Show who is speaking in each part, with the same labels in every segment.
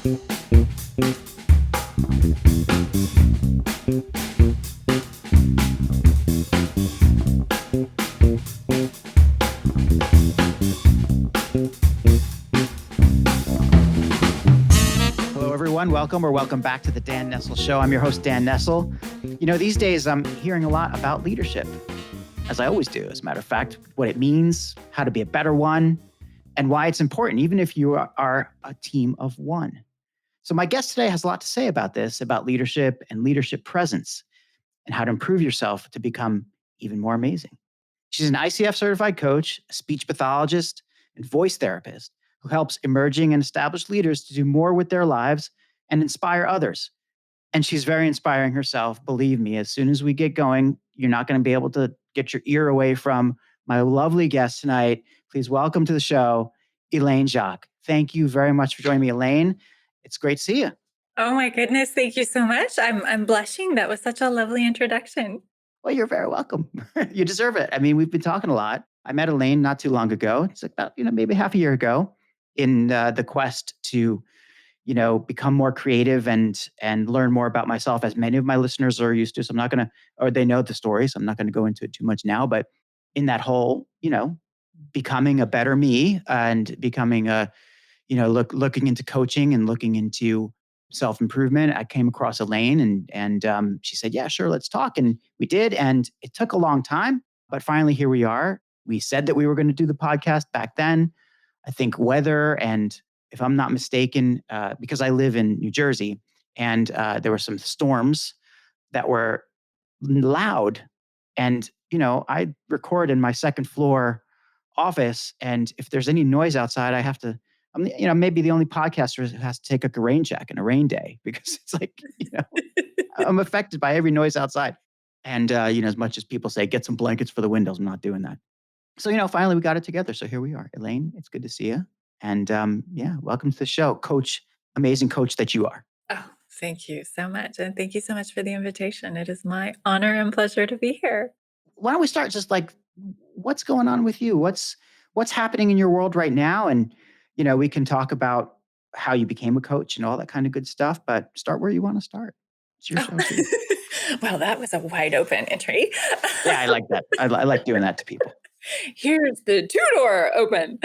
Speaker 1: Hello, everyone. Welcome back to the Dan Nessel Show. I'm your host, Dan Nessel. These days I'm hearing a lot about leadership, as I always do. As a matter of fact, what it means, how to be a better one, and why it's important, even if you are a team of one. So my guest today has a lot to say about this, about leadership and leadership presence, and how to improve yourself to become even more amazing. She's an ICF certified coach, a speech pathologist, and voice therapist who helps emerging and established leaders to do more with their lives and inspire others. And she's very inspiring herself. Believe me, as soon as we get going, you're not going to be able to get your ear away from my lovely guest tonight. Please welcome to the show, Elaine Jacques. Thank you very much for joining me, Elaine. It's great to see you.
Speaker 2: Oh my goodness, thank you so much. I'm blushing. That was such a lovely introduction.
Speaker 1: Well, you're very welcome. You deserve it. I mean, we've been talking a lot. I met Elaine not too long ago. It's about, maybe half a year ago in the quest to, become more creative and learn more about myself, as many of my listeners are used to. So I'm not going to, or they know the story. So I'm not going to go into it too much now, but in that whole, becoming a better me and becoming looking into coaching and looking into self-improvement, I came across Elaine and she said, yeah, sure, let's talk. And we did. And it took a long time, but finally here we are. We said that we were going to do the podcast back then. I think weather and, if I'm not mistaken, because I live in New Jersey and there were some storms that were loud. And, I record in my second floor office. And if there's any noise outside, I have to, maybe the only podcaster who has to take a rain check in a rain day because it's like, I'm affected by every noise outside. And, as much as people say, get some blankets for the windows, I'm not doing that. So, finally we got it together. So here we are. Elaine, it's good to see you. And welcome to the show, coach, amazing coach that you are.
Speaker 2: Oh, thank you so much. And thank you so much for the invitation. It is my honor and pleasure to be here.
Speaker 1: Why don't we start just like, what's going on with you? What's happening in your world right now? And, we can talk about how you became a coach and all that kind of good stuff, but start where you want to start. It's your show too.
Speaker 2: Well, that was a wide open entry.
Speaker 1: Yeah, I like that. I like doing that to people.
Speaker 2: Here's the two-door open.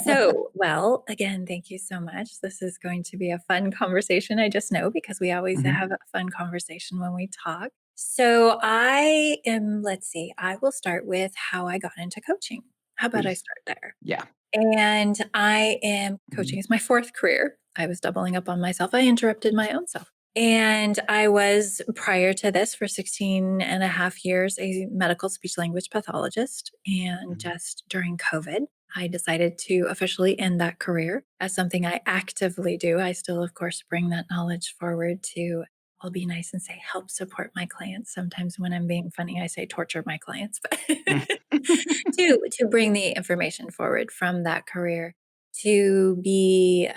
Speaker 2: So, well, again, thank you so much. This is going to be a fun conversation. I just know because we always have a fun conversation when we talk. So let's see, I will start with how I got into coaching. How about I start there?
Speaker 1: Yeah.
Speaker 2: And I am coaching is my fourth career. I was doubling up on myself. I interrupted my own self. And I was, prior to this, for 16 and a half years, a medical speech language pathologist. And just during COVID, I decided to officially end that career as something I actively do. I still, of course, bring that knowledge forward to, I'll be nice and say, help support my clients. Sometimes when I'm being funny, I say torture my clients, but to bring the information forward from that career to be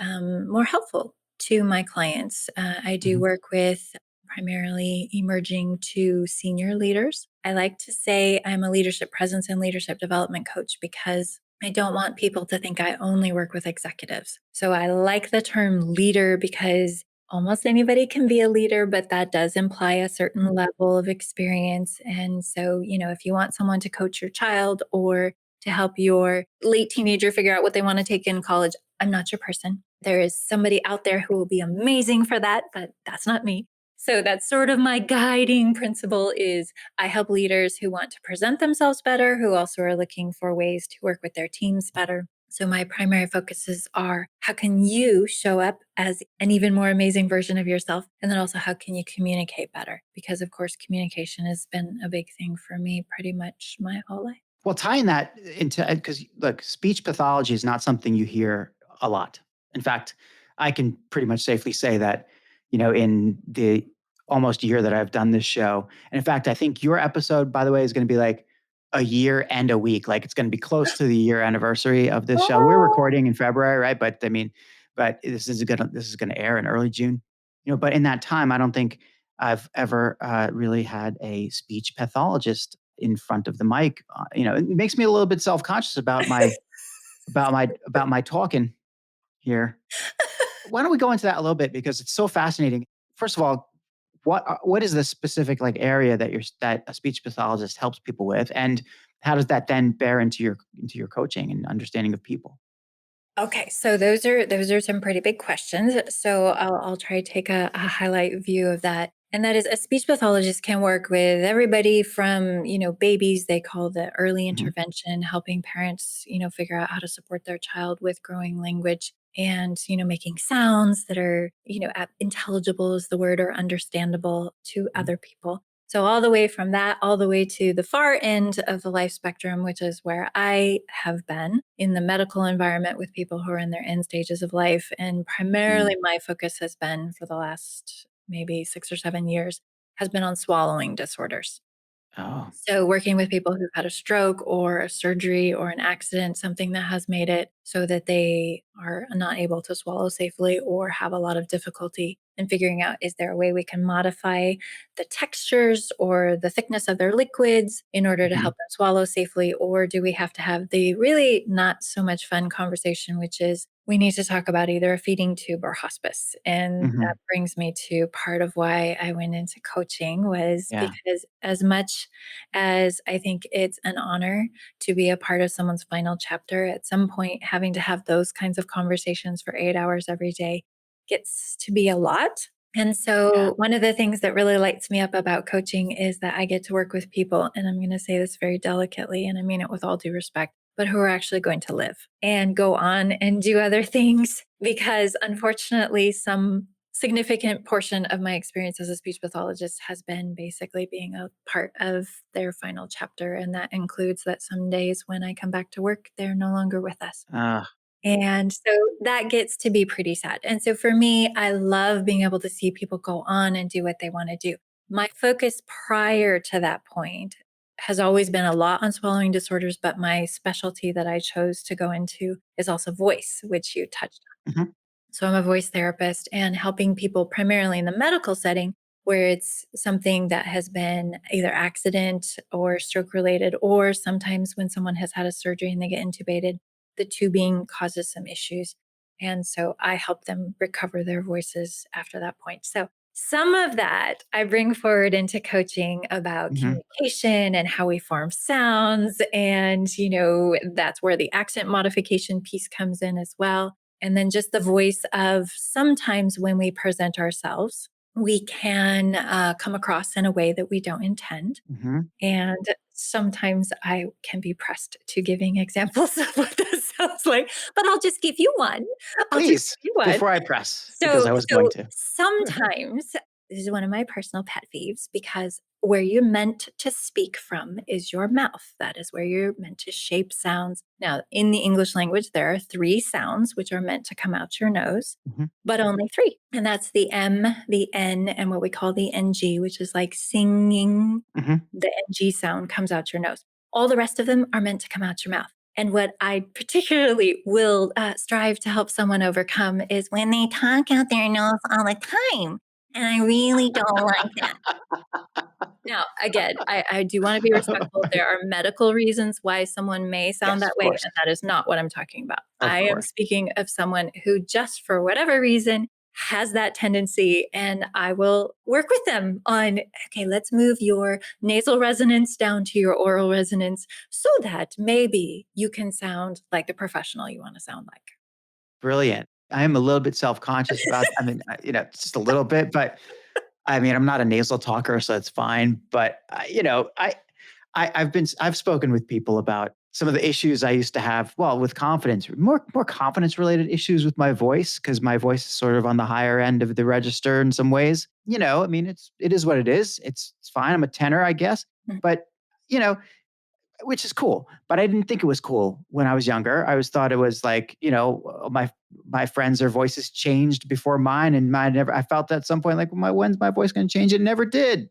Speaker 2: more helpful to my clients. I do work with primarily emerging to senior leaders. I like to say I'm a leadership presence and leadership development coach because I don't want people to think I only work with executives. So I like the term leader because almost anybody can be a leader, but that does imply a certain level of experience. And so, if you want someone to coach your child or to help your late teenager figure out what they want to take in college, I'm not your person. There is somebody out there who will be amazing for that, but that's not me. So that's sort of my guiding principle is I help leaders who want to present themselves better, who also are looking for ways to work with their teams better. So my primary focuses are how can you show up as an even more amazing version of yourself? And then also how can you communicate better? Because of course, communication has been a big thing for me pretty much my whole life.
Speaker 1: Well, tying that into, because look, speech pathology is not something you hear a lot. In fact, I can pretty much safely say that, in the almost year that I've done this show, and in fact, I think your episode, by the way, is going to be like a year and a week. Like it's going to be close to the year anniversary of this show. We're recording in February, right? But I mean, this is going to air in early June. But in that time, I don't think I've ever really had a speech pathologist in front of the mic. It makes me a little bit self-conscious about my talking here. why don't we go into that a little bit because it's so fascinating. First of all, what is the specific like area that that a speech pathologist helps people with, and how does that then bear into your coaching and understanding of people?
Speaker 2: Okay, so those are some pretty big questions. So I'll try to take a highlight view of that. And that is a speech pathologist can work with everybody from, babies, they call the early
Speaker 1: Hmm.
Speaker 2: intervention, helping parents, figure out how to support their child with growing language and, making sounds that are, intelligible is the word or understandable to
Speaker 1: Hmm.
Speaker 2: other people. So all the way from that, all the way to the far end of the life spectrum, which is where I have been in the medical environment with people who are in their end stages of life. And
Speaker 1: Mm.
Speaker 2: primarily my focus has been for the last maybe 6 or 7 years has been on swallowing disorders.
Speaker 1: Oh.
Speaker 2: So, working with people who've had a stroke or a surgery or an accident, something that has made it so that they are not able to swallow safely or have a lot of difficulty in figuring out, is there a way we can modify the textures or the thickness of their liquids in order to
Speaker 1: Hmm.
Speaker 2: help them swallow safely? Or do we have to have the really not so much fun conversation, which is we need to talk about either a feeding tube or hospice? And that
Speaker 1: Hmm.
Speaker 2: brings me to part of why I went into coaching was
Speaker 1: Yeah.
Speaker 2: because as much as I think it's an honor to be a part of someone's final chapter. At some point, having to have those kinds of conversations for 8 hours every day gets to be a lot. And
Speaker 1: Yeah.
Speaker 2: so, one of the things that really lights me up about coaching is that I get to work with people, and I'm going to say this very delicately, and I mean it with all due respect, but who are actually going to live and go on and do other things. Because unfortunately, some significant portion of my experience as a speech pathologist has been basically being a part of their final chapter. And that includes that some days when I come back to work, they're no longer with us.
Speaker 1: Uh,
Speaker 2: And so that gets to be pretty sad. And so for me, I love being able to see people go on and do what they want to do. My focus prior to that point has always been a lot on swallowing disorders, but my specialty that I chose to go into is also voice, which you touched.
Speaker 1: mhm,
Speaker 2: So I'm a voice therapist and helping people primarily in the medical setting where it's something that has been either accident or stroke related, or sometimes when someone has had a surgery and they get intubated, the tubing causes some issues. And so I help them recover their voices after that point. So some of that I bring forward into coaching about
Speaker 1: mhm,
Speaker 2: communication and how we form sounds. And, that's where the accent modification piece comes in as well. And then just the voice of sometimes when we present ourselves, we can come across in a way that we don't intend.
Speaker 1: mhm.
Speaker 2: And sometimes I can be pressed to giving examples of what that sounds like, but I'll just give you one. I'll just
Speaker 1: Please,
Speaker 2: give you one.
Speaker 1: before I press, because
Speaker 2: So
Speaker 1: I was going
Speaker 2: so
Speaker 1: to.
Speaker 2: sometimes this is one of my personal pet peeves because where you're meant to speak from is your mouth. That is where you're meant to shape sounds. Now, in the English language, there are three sounds which are meant to come out your nose,
Speaker 1: Mhm,
Speaker 2: but only three. And that's the M, the N, and what we call the NG, which is like singing.
Speaker 1: mhm,
Speaker 2: The NG sound comes out your nose. All the rest of them are meant to come out your mouth. And what I particularly will strive to help someone overcome is when they talk out their nose all the time. And I really don't like that. Now, again, I do want to be respectful. There are medical reasons why someone may sound
Speaker 1: Yes,
Speaker 2: that
Speaker 1: of
Speaker 2: way,
Speaker 1: course.
Speaker 2: and that is not what I'm talking about.
Speaker 1: Of
Speaker 2: I am
Speaker 1: course.
Speaker 2: speaking of someone who, just for whatever reason, has that tendency, and I will work with them on, okay, let's move your nasal resonance down to your oral resonance so that maybe you can sound like the professional you want to sound like.
Speaker 1: Brilliant. I am a little bit self-conscious about I mean, just a little bit, but I mean, I'm not a nasal talker, so that's fine. But I've spoken with people about some of the issues I used to have. Well, with confidence, more confidence related issues with my voice because my voice is sort of on the higher end of the register in some ways. I mean, it is what it is. It's fine. I'm a tenor, I guess.
Speaker 2: Mm.
Speaker 1: But you know, which is cool. But I didn't think it was cool when I was younger. I always thought it was like, my friends, their voices changed before mine, and mine never. I felt at some point like, well, when's my voice going to change? It never did.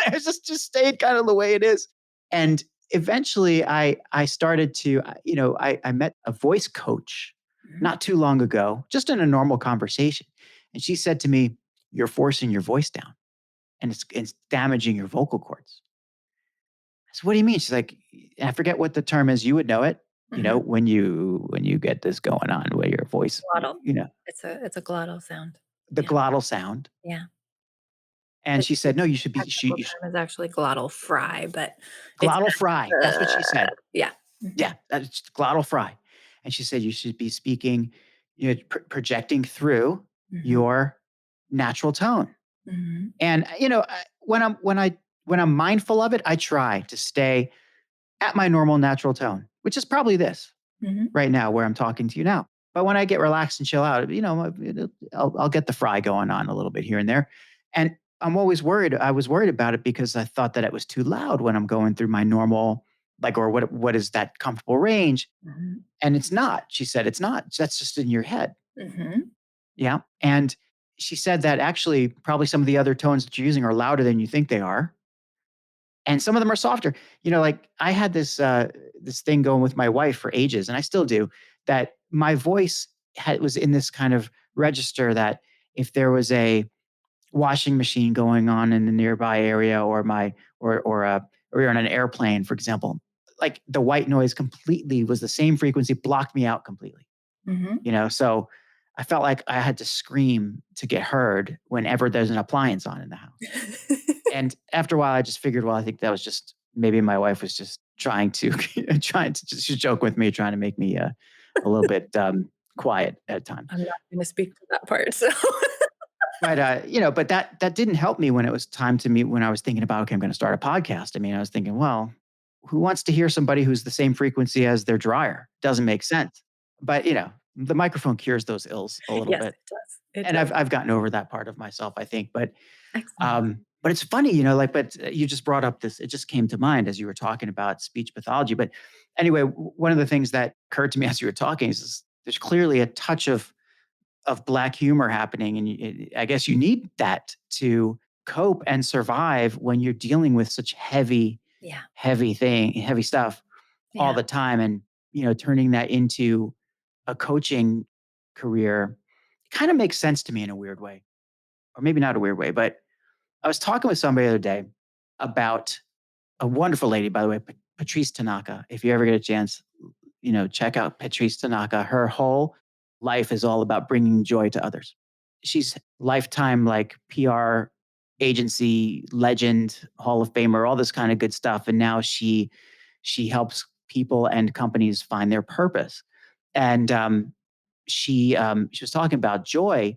Speaker 1: It just stayed kind of the way it is. And eventually, I started to, I met a voice coach
Speaker 2: Mhm.
Speaker 1: not too long ago, just in a normal conversation, and she said to me, "You're forcing your voice down, and it's damaging your vocal cords." I said, "What do you mean?" She's like, I forget what the term is. You would know it.
Speaker 2: Mhm.
Speaker 1: when you get this going on where your voice,
Speaker 2: Glottal.
Speaker 1: you know,
Speaker 2: It's a glottal sound.
Speaker 1: the
Speaker 2: Yeah,
Speaker 1: glottal sound.
Speaker 2: yeah.
Speaker 1: And she
Speaker 2: The
Speaker 1: said, "No, you should be
Speaker 2: technical
Speaker 1: you should
Speaker 2: term is actually glottal fry, but it's
Speaker 1: glottal fry." That's what she said.
Speaker 2: yeah. Mhm,
Speaker 1: Yeah, that's glottal fry. And she said, "You should be speaking, projecting through
Speaker 2: mhm,
Speaker 1: your natural tone."
Speaker 2: mhm,
Speaker 1: And, when I'm mindful of it, I try to stay at my normal natural tone, which is probably this
Speaker 2: mhm,
Speaker 1: right now where I'm talking to you now. But when I get relaxed and chill out, I'll get the fry going on a little bit here and there. And I'm always worried. I was worried about it because I thought that it was too loud when I'm going through my normal, like, or what is that comfortable range?
Speaker 2: mhm,
Speaker 1: And it's not. She said, it's not. That's just in your head.
Speaker 2: mhm.
Speaker 1: Yeah. And she said that actually, probably some of the other tones that you're using are louder than you think they are. And some of them are softer. Like I had this thing going with my wife for ages, and I still do, that my voice was in this kind of register that if there was a washing machine going on in the nearby area, or my or you're on an airplane, for example, like the white noise completely was the same frequency, blocked me out completely.
Speaker 2: Mhm.
Speaker 1: So I felt like I had to scream to get heard whenever there's an appliance on in the house. And after a while, I just figured, well, I think that was just maybe my wife was just trying to trying to just joke with me, trying to make me a little bit quiet at times.
Speaker 2: I'm not gonna speak to that part, so
Speaker 1: But but that didn't help me when it was time to meet. When I was thinking about, okay, I'm going to start a podcast. I mean, I was thinking, well, who wants to hear somebody who's the same frequency as their dryer? Doesn't make sense. But the microphone cures those ills a little
Speaker 2: yes,
Speaker 1: bit,
Speaker 2: it does. It
Speaker 1: and
Speaker 2: does.
Speaker 1: I've gotten over that part of myself, I think. But
Speaker 2: Excellent.
Speaker 1: But it's funny, like, but you just brought up this, it just came to mind as you were talking about speech pathology. But anyway, one of the things that occurred to me as you were talking is there's clearly a touch of black humor happening. And I guess you need that to cope and survive when you're dealing with such
Speaker 2: Yeah,
Speaker 1: heavy stuff all
Speaker 2: yeah.
Speaker 1: the time. And, turning that into a coaching career kind of makes sense to me in a weird way, or maybe not a weird way, but I was talking with somebody the other day about a wonderful lady, by the way, Patrice Tanaka. If you ever get a chance, check out Patrice Tanaka. Her whole life is all about bringing joy to others. She's lifetime like PR agency legend, Hall of Famer, all this kind of good stuff. And now she helps people and companies find their purpose. And she was talking about joy,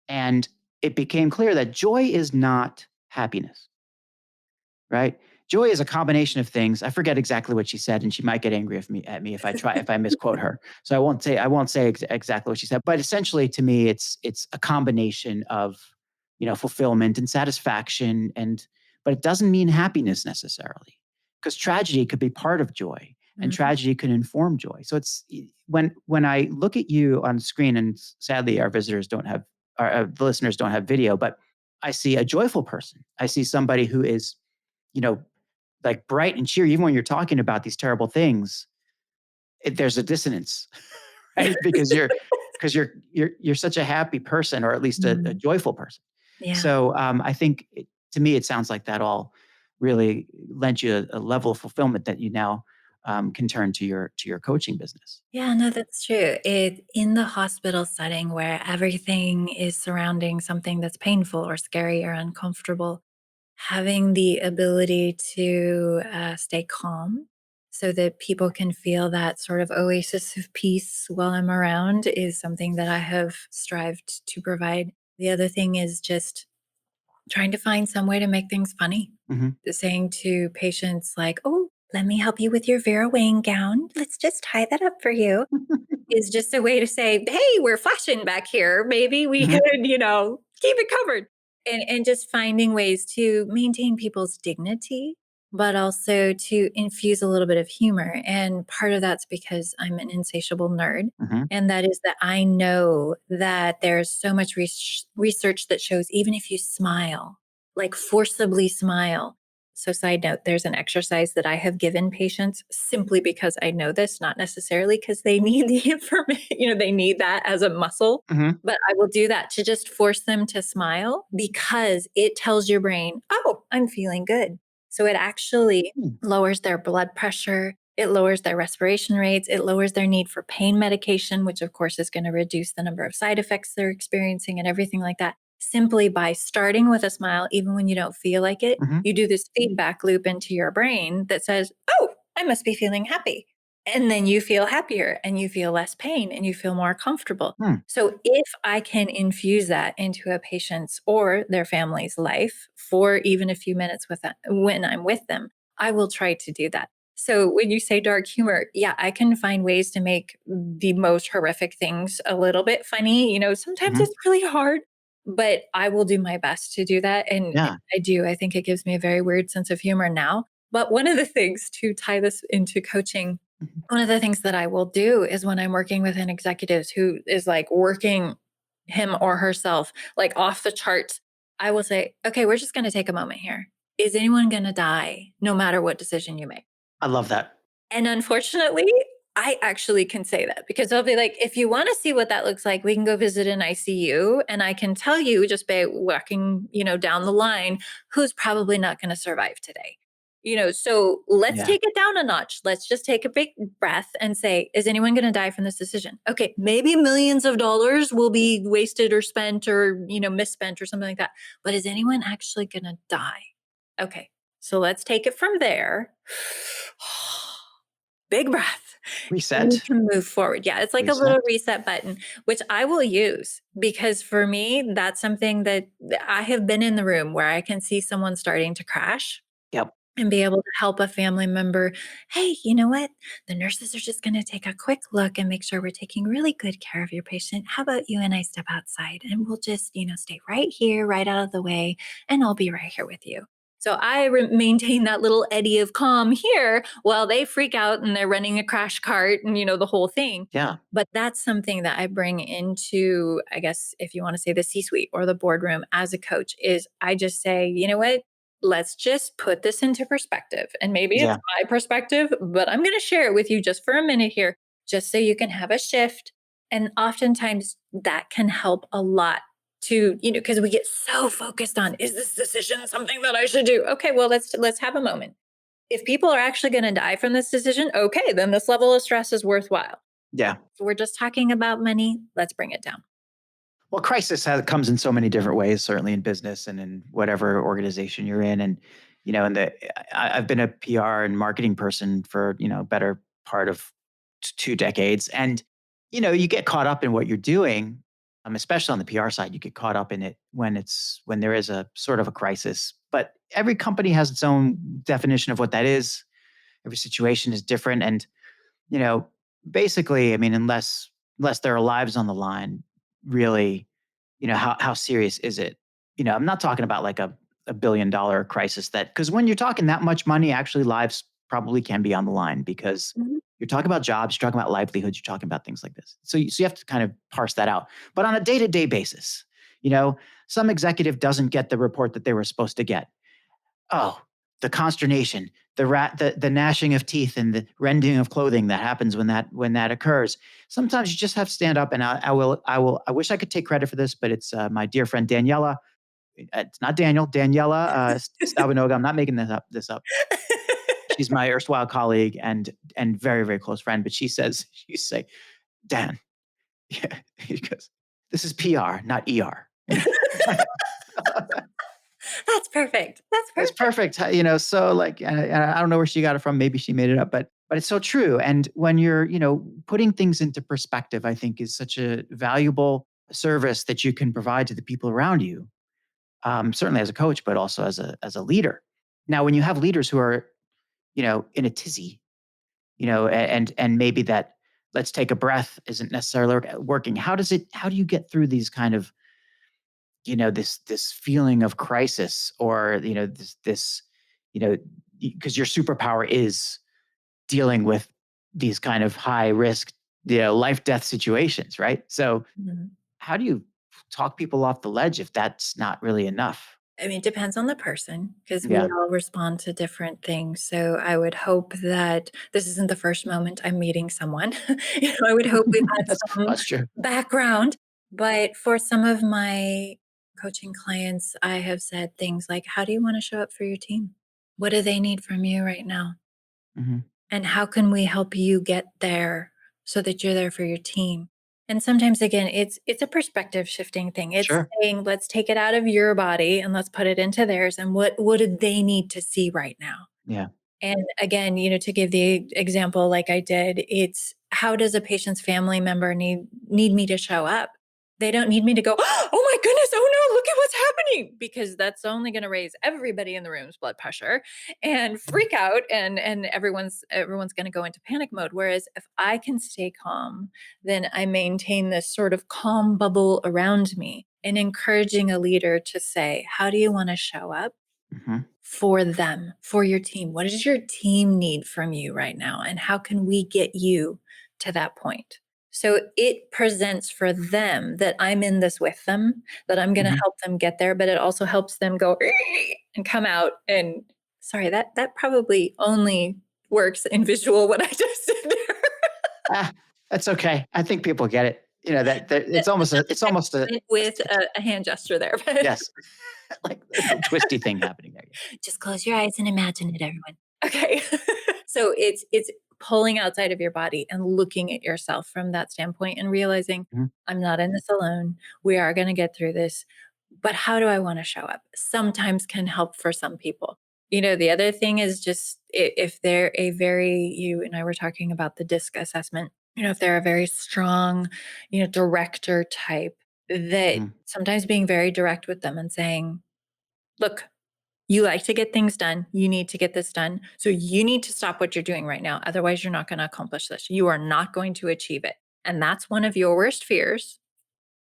Speaker 1: and it became clear that joy is not happiness, right? Joy is a combination of things. I forget exactly what she said, and she might get angry at me if I misquote her. So I won't say exactly what she said, but essentially to me, it's a combination of fulfillment and satisfaction, but it doesn't mean happiness necessarily, because tragedy could be part of joy, and
Speaker 2: Mhm.
Speaker 1: tragedy can inform joy. So it's when I look at you on screen, and sadly our visitors don't have, the listeners don't have video, but I see a joyful person. I see somebody who is, you know, like bright and cheery, even when you're talking about these terrible things. There's a dissonance, right? Because you're such a happy person, or at least a
Speaker 2: Mhm.
Speaker 1: joyful person.
Speaker 2: Yeah.
Speaker 1: So I think to me, it sounds like that all really lent you a level of fulfillment that you now can turn to your coaching business.
Speaker 2: Yeah, no, that's true. It in the hospital setting where everything is surrounding something that's painful or scary or uncomfortable, having the ability to stay calm so that people can feel that sort of oasis of peace while I'm around is something that I have strived to provide. The other thing is just trying to find some way to make things funny.
Speaker 1: Hmm.
Speaker 2: Saying to patients like, "Oh, let me help you with your Vera Wang gown. Let's just tie that up for you." Is just a way to say, "Hey, we're flashing back here. Maybe we could,
Speaker 1: Hmm.
Speaker 2: keep it covered." And just finding ways to maintain people's dignity, but also to infuse a little bit of humor. And part of that's because I'm an insatiable nerd.
Speaker 1: Hmm.
Speaker 2: And that is that I know that there's so much research that shows even if you smile, like forcibly smile. So, side note, there's an exercise that I have given patients simply because I know this, not necessarily because they need the information, they need that as a muscle.
Speaker 1: Hmm.
Speaker 2: But I will do that to just force them to smile because it tells your brain, oh, I'm feeling good. So it actually lowers their blood pressure. It lowers their respiration rates. It lowers their need for pain medication, which of course is going to reduce the number of side effects they're experiencing and everything like that. Simply by starting with a smile, even when you don't feel like it,
Speaker 1: Mhm.
Speaker 2: you do this feedback loop into your brain that says, "Oh, I must be feeling happy." And then you feel happier and you feel less pain and you feel more comfortable.
Speaker 1: Hmm.
Speaker 2: So, if I can infuse that into a patient's or their family's life for even a few minutes when I'm with them, I will try to do that. So when you say dark humor, yeah, I can find ways to make the most horrific things a little bit funny. Sometimes
Speaker 1: Mhm.
Speaker 2: it's really hard, but I will do my best to do that. And
Speaker 1: Yeah.
Speaker 2: I do. I think it gives me a very weird sense of humor now. But one of the things to tie this into coaching,
Speaker 1: Mhm.
Speaker 2: one of the things that I will do is when I'm working with an executive who is like working him or herself like off the charts, I will say, okay, we're just going to take a moment here. Is anyone going to die no matter what decision you make?
Speaker 1: I love that.
Speaker 2: And unfortunately, I actually can say that because they'll be like, if you want to see what that looks like, we can go visit an ICU. And I can tell you just by walking, down the line, who's probably not going to survive today. So let's
Speaker 1: Yeah.
Speaker 2: take it down a notch. Let's just take a big breath and say, is anyone going to die from this decision? Okay, maybe millions of dollars will be wasted or spent or, misspent or something like that. But is anyone actually going to die? Okay, so let's take it from there. Big breath. We
Speaker 1: Reset.
Speaker 2: can move forward. Yeah, it's like a
Speaker 1: Reset.
Speaker 2: little reset button, which I will use because for me, that's something that I have been in the room where I can see someone starting to crash
Speaker 1: Yep.
Speaker 2: and be able to help a family member. Hey, you know what? The nurses are just going to take a quick look and make sure we're taking really good care of your patient. How about you and I step outside and we'll just, stay right here, right out of the way, and I'll be right here with you. So I maintain that little eddy of calm here while they freak out and they're running a crash cart and, the whole thing.
Speaker 1: Yeah.
Speaker 2: But that's something that I bring into, I guess, if you want to say the C suite or the boardroom as a coach, is I just say, you know what? Let's just put this into perspective. And maybe it's
Speaker 1: Yeah.
Speaker 2: my perspective, but I'm going to share it with you just for a minute here, just so you can have a shift. And oftentimes that can help a lot to, because we get so focused on, is this decision something that I should do? Okay, well, let's have a moment. If people are actually going to die from this decision, okay, then this level of stress is worthwhile.
Speaker 1: Yeah.
Speaker 2: If we're just talking about money, let's bring it down.
Speaker 1: Well, comes in so many different ways, certainly in business and in whatever organization you're in. And, I've been a PR and marketing person for, better part of 2 decades. And, you get caught up in what you're doing, especially on the PR side, you get caught up in it when there is a sort of a crisis. But every company has its own definition of what that is. Every situation is different. And, you know, basically, I mean, unless there are lives on the line, really, how serious is it? I'm not talking about like a $1 billion crisis that because when you're talking that much money, actually lives probably can be on the line because
Speaker 2: Mhm.
Speaker 1: you're talking about jobs, you're talking about livelihoods, you're talking about things like this. So you have to kind of parse that out. But on a day-to-day basis, you know, some executive doesn't get the report that they were supposed to get. Oh, the consternation, the gnashing of teeth and the rending of clothing that happens when that occurs. Sometimes you just have to stand up and I wish I could take credit for this, but it's my dear friend Daniela. It's not Daniela Stalvinoga. I'm not making this up. She's my erstwhile colleague and very, very close friend, but she say, Dan, yeah, he goes, this is PR, not ER.
Speaker 2: That's perfect. That's
Speaker 1: It's
Speaker 2: perfect.
Speaker 1: perfect. So like, I don't know where she got it from. Maybe she made it up, but it's so true. And when you're, putting things into perspective, I think is such a valuable service that you can provide to the people around you. Certainly as a coach, but also as a leader. Now, when you have leaders who are, in a tizzy, and maybe that let's take a breath isn't necessarily working. How do you get through these kind of this feeling of crisis or this because your superpower is dealing with these kind of high risk life death situations, right? So
Speaker 2: Mhm.
Speaker 1: how do you talk people off the ledge if that's not really enough?
Speaker 2: I mean, it depends on the person because we
Speaker 1: Yeah.
Speaker 2: all respond to different things. So I would hope that this isn't the first moment I'm meeting someone. I would hope we've had
Speaker 1: that's
Speaker 2: some
Speaker 1: that's true.
Speaker 2: background. But for some of my coaching clients, I have said things like, how do you want to show up for your team? What do they need from you right now?
Speaker 1: Mhm.
Speaker 2: And how can we help you get there so that you're there for your team? And sometimes again, it's a perspective shifting thing. It's
Speaker 1: Sure.
Speaker 2: saying, let's take it out of your body and let's put it into theirs. And what do they need to see right now?
Speaker 1: Yeah.
Speaker 2: And again, to give the example like I did, it's how does a patient's family member need me to show up? They don't need me to go, "Oh my goodness, oh no, look at what's happening," because that's only going to raise everybody in the room's blood pressure and freak out, and everyone's going to go into panic mode. Whereas if I can stay calm, then I maintain this sort of calm bubble around me and encouraging a leader to say, "How do you want to show up
Speaker 1: Hmm.
Speaker 2: for them, for your team? What does your team need from you right now? And how can we get you to that point?" So it presents for them that I'm in this with them, that I'm going to
Speaker 1: Hmm.
Speaker 2: help them get there, but it also helps them go and come out. And sorry, that probably only works in visual what I just did there.
Speaker 1: Ah, that's okay. I think people get it. That
Speaker 2: That-
Speaker 1: it's almost a, it's
Speaker 2: Sometimes
Speaker 1: almost a,
Speaker 2: with a hand gesture there, but
Speaker 1: yes, like a little twisty thing happening there.
Speaker 2: just close your eyes and imagine it, everyone. Okay. So it's pulling outside of your body and looking at yourself from that standpoint and realizing
Speaker 1: Mhm.
Speaker 2: I'm not in this alone. We are going to get through this. But how do I want to show up? Sometimes can help for some people. The other thing is just if they're a very, you and I were talking about the DISC assessment, if they're a very strong, director type, that
Speaker 1: Mhm.
Speaker 2: sometimes being very direct with them and saying, look, you like to get things done. You need to get this done. So you need to stop what you're doing right now. Otherwise, you're not going to accomplish this. You are not going to achieve it. And that's one of your worst fears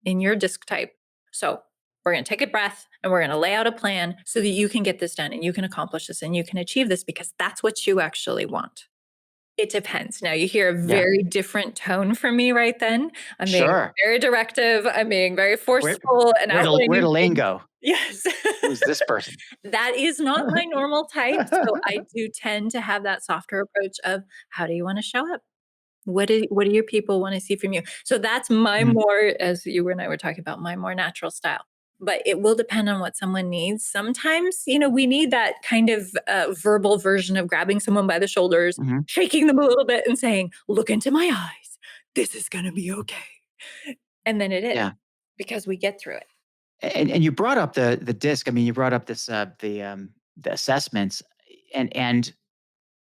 Speaker 2: in your disc type. So we're going to take a breath and we're going to lay out a plan so that you can get this done and you can accomplish this and you can achieve this because that's what you actually want. It depends. Now you hear a
Speaker 1: Yeah.
Speaker 2: very different tone from me right then. I'm being
Speaker 1: Sure.
Speaker 2: very directive. I'm being very
Speaker 1: Where
Speaker 2: forceful and
Speaker 1: where'd
Speaker 2: outlining
Speaker 1: Elaine
Speaker 2: things.
Speaker 1: go?
Speaker 2: Yes.
Speaker 1: Who's this person?
Speaker 2: That is not my normal type, so I do tend to have that softer approach of, "How do you wanna show up? What do your people wanna see from you?" So that's my
Speaker 1: Mhm.
Speaker 2: more, as you and I were talking about, my more natural style. But it will depend on what someone needs. Sometimes, we need that kind of, verbal version of grabbing someone by the shoulders,
Speaker 1: Mhm.
Speaker 2: shaking them a little bit, and saying, "Look into my eyes. This is gonna be okay." And then it is,
Speaker 1: Yeah.
Speaker 2: because we get through it.
Speaker 1: And you brought up the disc. I mean, you brought up this the assessments and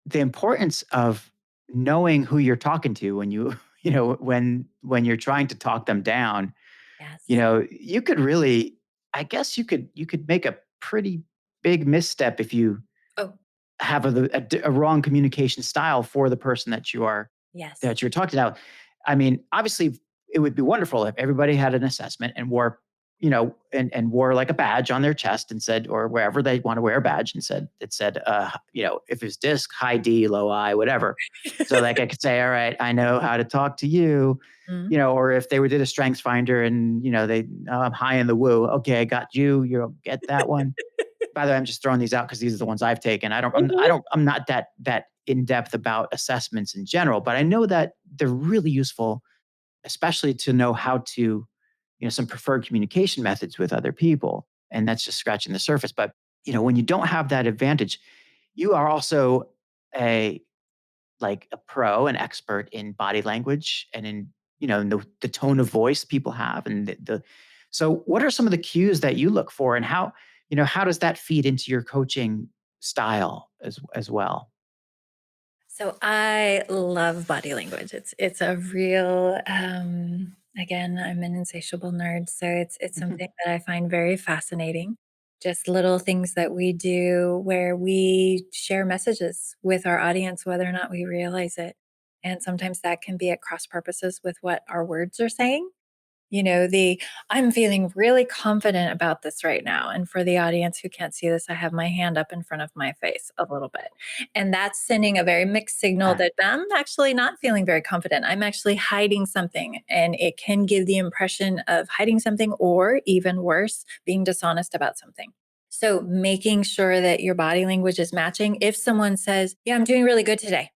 Speaker 1: the importance of knowing who you're talking to when you when you're trying to talk them down.
Speaker 2: Yes.
Speaker 1: You could really, I guess you could make a pretty big misstep if you
Speaker 2: Oh,
Speaker 1: have a wrong communication style for the person
Speaker 2: yes.
Speaker 1: that you're talking about. I mean, obviously, it would be wonderful if everybody had an assessment and wore, and wore like a badge on their chest and said, or wherever they want to wear a badge and said, if it's disc, high D, low I, whatever. So like I could say, all right, I know how to talk to you,
Speaker 2: Mhm.
Speaker 1: or if they did a strengths finder and, I'm high in the woo. Okay, I got you. You'll get that one. By the way, I'm just throwing these out because these are the ones I've taken.
Speaker 2: Mhm.
Speaker 1: I'm not that in depth about assessments in general, but I know that they're really useful, especially to know how to, some preferred communication methods with other people. And that's just scratching the surface. But, when you don't have that advantage, you are also a a pro, an expert in body language and in, the tone of voice people have and so what are some of the cues that you look for and how does that feed into your coaching style as well?
Speaker 2: So I love body language. It's a real again, I'm an insatiable nerd, so it's
Speaker 1: Mhm.
Speaker 2: something that I find very fascinating. Just little things that we do where we share messages with our audience whether or not we realize it. And sometimes that can be at cross purposes with what our words are saying. The I'm feeling really confident about this right now. And for the audience who can't see this, I have my hand up in front of my face a little bit. And that's sending a very mixed signal
Speaker 1: Ah,
Speaker 2: that I'm actually not feeling very confident. I'm actually hiding something. And it can give the impression of hiding something, or even worse, being dishonest about something. So making sure that your body language is matching. If someone says, "Yeah, I'm doing really good today,"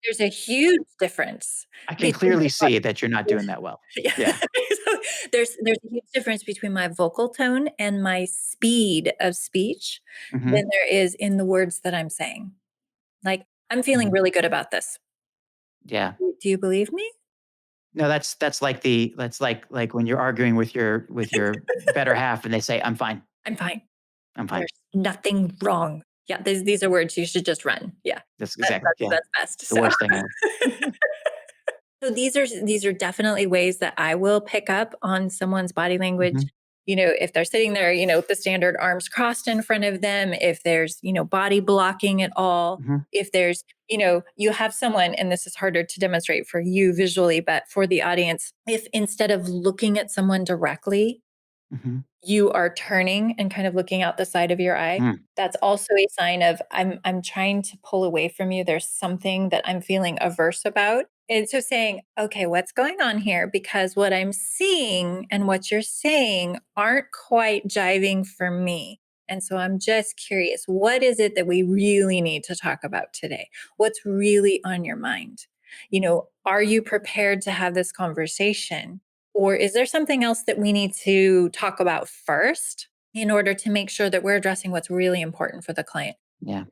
Speaker 2: there's a huge difference
Speaker 1: I can
Speaker 2: between
Speaker 1: clearly
Speaker 2: my
Speaker 1: see that you're not doing that well.
Speaker 2: yeah.
Speaker 1: Yeah.
Speaker 2: So there's a huge difference between my vocal tone and my speed of speech
Speaker 1: Hmm.
Speaker 2: than there is in the words that I'm saying. Like, I'm feeling
Speaker 1: Mhm.
Speaker 2: really good about this.
Speaker 1: Yeah.
Speaker 2: Do you believe me?
Speaker 1: No, that's like when you're arguing with your better half and they say, "I'm fine.
Speaker 2: I'm fine.
Speaker 1: I'm fine."
Speaker 2: There's nothing wrong. Yeah, these are words you should just run. Yeah,
Speaker 1: That's
Speaker 2: that,
Speaker 1: exactly,
Speaker 2: that's
Speaker 1: yeah.
Speaker 2: that's best.
Speaker 1: The
Speaker 2: So,
Speaker 1: worst thing ever.
Speaker 2: so these are definitely ways that I will pick up on someone's body language.
Speaker 1: Mhm,
Speaker 2: If they're sitting there, with the standard arms crossed in front of them, if there's body blocking at all,
Speaker 1: mhm,
Speaker 2: if there's you have someone, and this is harder to demonstrate for you visually, but for the audience, if instead of looking at someone directly,
Speaker 1: mhm,
Speaker 2: you are turning and kind of looking out the side of your eye,
Speaker 1: mm,
Speaker 2: that's also a sign of I'm trying to pull away from you. There's something that I'm feeling averse about. And so saying, okay, what's going on here? Because what I'm seeing and what you're saying aren't quite jiving for me. And so I'm just curious, what is it that we really need to talk about today? What's really on your mind? Are you prepared to have this conversation? Or is there something else that we need to talk about first in order to make sure that we're addressing what's really important for the client?
Speaker 1: yeah,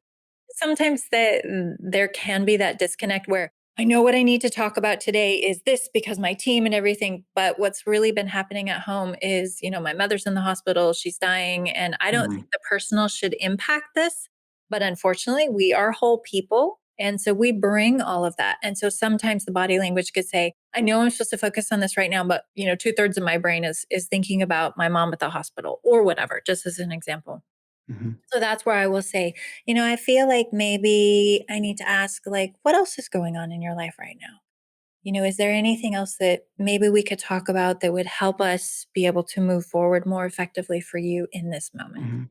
Speaker 2: Sometimes there can be that disconnect where I know what I need to talk about today is this because my team and everything, but what's really been happening at home is, my mother's in the hospital, she's dying, and I don't
Speaker 1: mhm,
Speaker 2: think the personal should impact this, but unfortunately, we are whole people, and so we bring all of that. And so sometimes the body language could say, I know I'm supposed to focus on this right now, but two-thirds of my brain is thinking about my mom at the hospital or whatever, just as an example.
Speaker 1: mhm,
Speaker 2: So that's where I will say, I feel like maybe I need to ask, like, what else is going on in your life right now? Is there anything else that maybe we could talk about that would help us be able to move forward more effectively for you in this moment?
Speaker 1: mhm,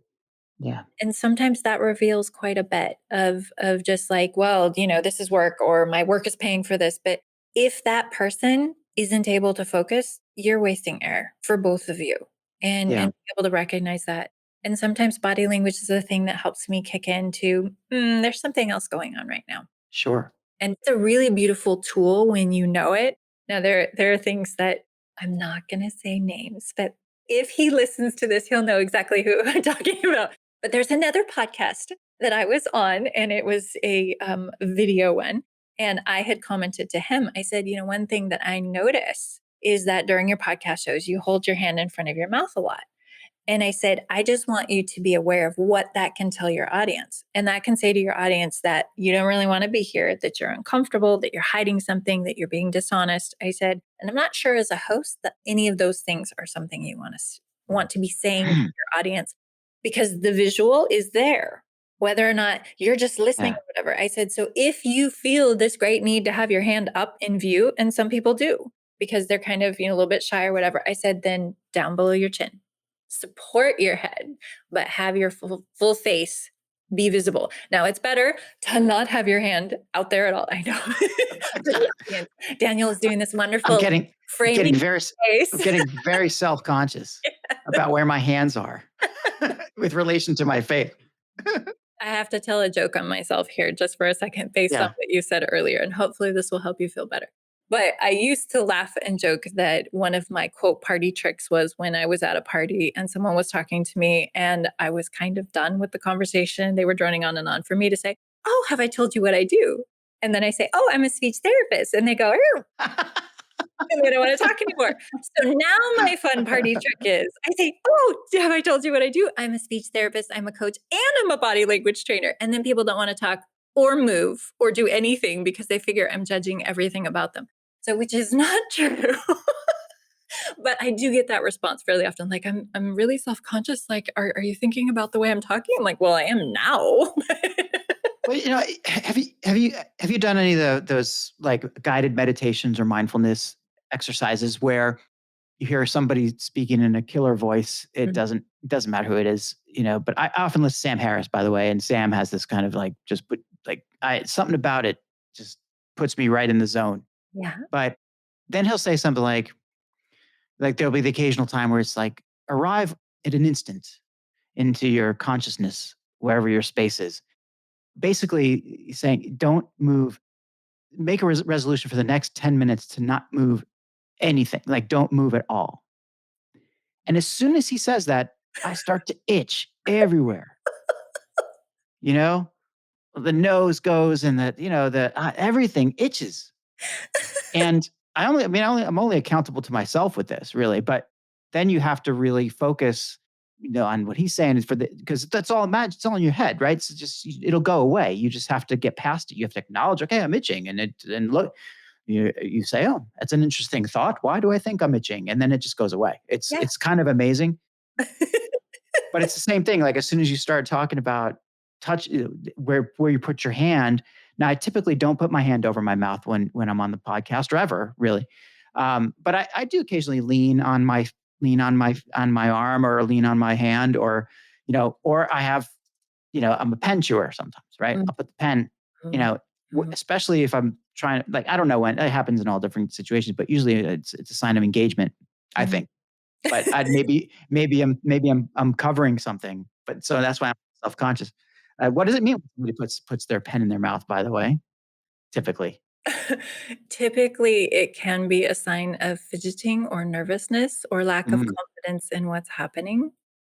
Speaker 1: yeah,
Speaker 2: And sometimes that reveals quite a bit of just like, well, this is work or my work is paying for this. But if that person isn't able to focus, you're wasting air for both of you. And
Speaker 1: yeah,
Speaker 2: be able to recognize that. And sometimes body language is the thing that helps me kick into, there's something else going on right now.
Speaker 1: sure.
Speaker 2: And it's a really beautiful tool when you know it. Now there are things that I'm not gonna say names, but if he listens to this, he'll know exactly who I'm talking about. But there's another podcast that I was on, and it was a video one. And I had commented to him, I said, one thing that I notice is that during your podcast shows, you hold your hand in front of your mouth a lot. And I said, I just want you to be aware of what that can tell your audience. And that can say to your audience that you don't really want to be here, that you're uncomfortable, that you're hiding something, that you're being dishonest. I said, and I'm not sure as a host that any of those things are something you want to be saying to
Speaker 1: Mm,
Speaker 2: your audience because the visual is there, whether or not you're just listening
Speaker 1: yeah,
Speaker 2: or whatever. I said, so if you feel this great need to have your hand up in view, and some people do because they're kind of, a little bit shy or whatever, I said, then down below your chin support your head, but have your full face be visible. Now, it's better to not have your hand out there at all. I know. For the audience, Daniel is doing this
Speaker 1: I'm
Speaker 2: wonderful
Speaker 1: getting I'm
Speaker 2: framing
Speaker 1: getting very s I'm
Speaker 2: face.
Speaker 1: getting very self-conscious about where my hands are with relation to my faith.
Speaker 2: I have to tell a joke on myself here just for a second based on
Speaker 1: Yeah.
Speaker 2: what you said earlier, and hopefully this will help you feel better. But I used to laugh and joke that one of my quote party tricks was when I was at a party and someone was talking to me and I was kind of done with the conversation. They were droning on and on for me to say, oh, have I told you what I do? And then I say, oh, I'm a speech therapist. And they go, oh, and they don't want to talk anymore. So now my fun party trick is I say, oh, have I told you what I do? I'm a speech therapist, I'm a coach, and I'm a body language trainer. And then people don't want to talk or move or do anything because they figure I'm judging everything about them. So, which is not true. But I do get that response fairly often. Like, I'm really self-conscious. Like, are you thinking about the way I'm talking? I'm like, well, I am now.
Speaker 1: Well, have you done any of those, like, guided meditations or mindfulness exercises where you hear somebody speaking in a killer voice? It doesn't matter who it is, but I often listen to Sam Harris, by the way, and Sam has this kind of, like, just put like, I something about it just puts me right in the zone.
Speaker 2: Yeah.
Speaker 1: But then he'll say something like, there'll be the occasional time where it's like, "Arrive at an instant into your consciousness, wherever your space is." Basically, he's saying, "Don't move. Make a resolution for the next 10 minutes to not move anything. Like, don't move at all." And as soon as he says that, I start to itch everywhere, you know? the nose goes and the everything itches. And I'm only accountable to myself with this, really. But then you have to really focus, on what he's saying is because that's all imagine it's all in your head, right? So just it'll go away. You just have to get past it. You have to acknowledge, okay, I'm itching, and look, you say, oh, that's an interesting thought. Why do I think I'm itching? And then it just goes away. It's
Speaker 2: Yeah.
Speaker 1: it's kind of amazing, but it's the same thing. Like as soon as you start talking about where you put your hand. Now, I typically don't put my hand over my mouth when I'm on the podcast or ever really, but I do occasionally lean on my arm or lean on my hand or I have I'm a pen chewer sometimes, right?
Speaker 2: Mhm,
Speaker 1: I'll put the pen, you know,
Speaker 2: mhm,
Speaker 1: especially if I'm trying to, like, I don't know when it happens in all different situations, but usually it's a sign of engagement, I
Speaker 2: mhm.
Speaker 1: think. But I'd maybe I'm covering something, but so that's why I'm self-conscious. What does it mean when somebody puts their pen in their mouth, by the way, typically?
Speaker 2: Typically, it can be a sign of fidgeting or nervousness or lack of
Speaker 1: Mm,
Speaker 2: confidence in what's happening.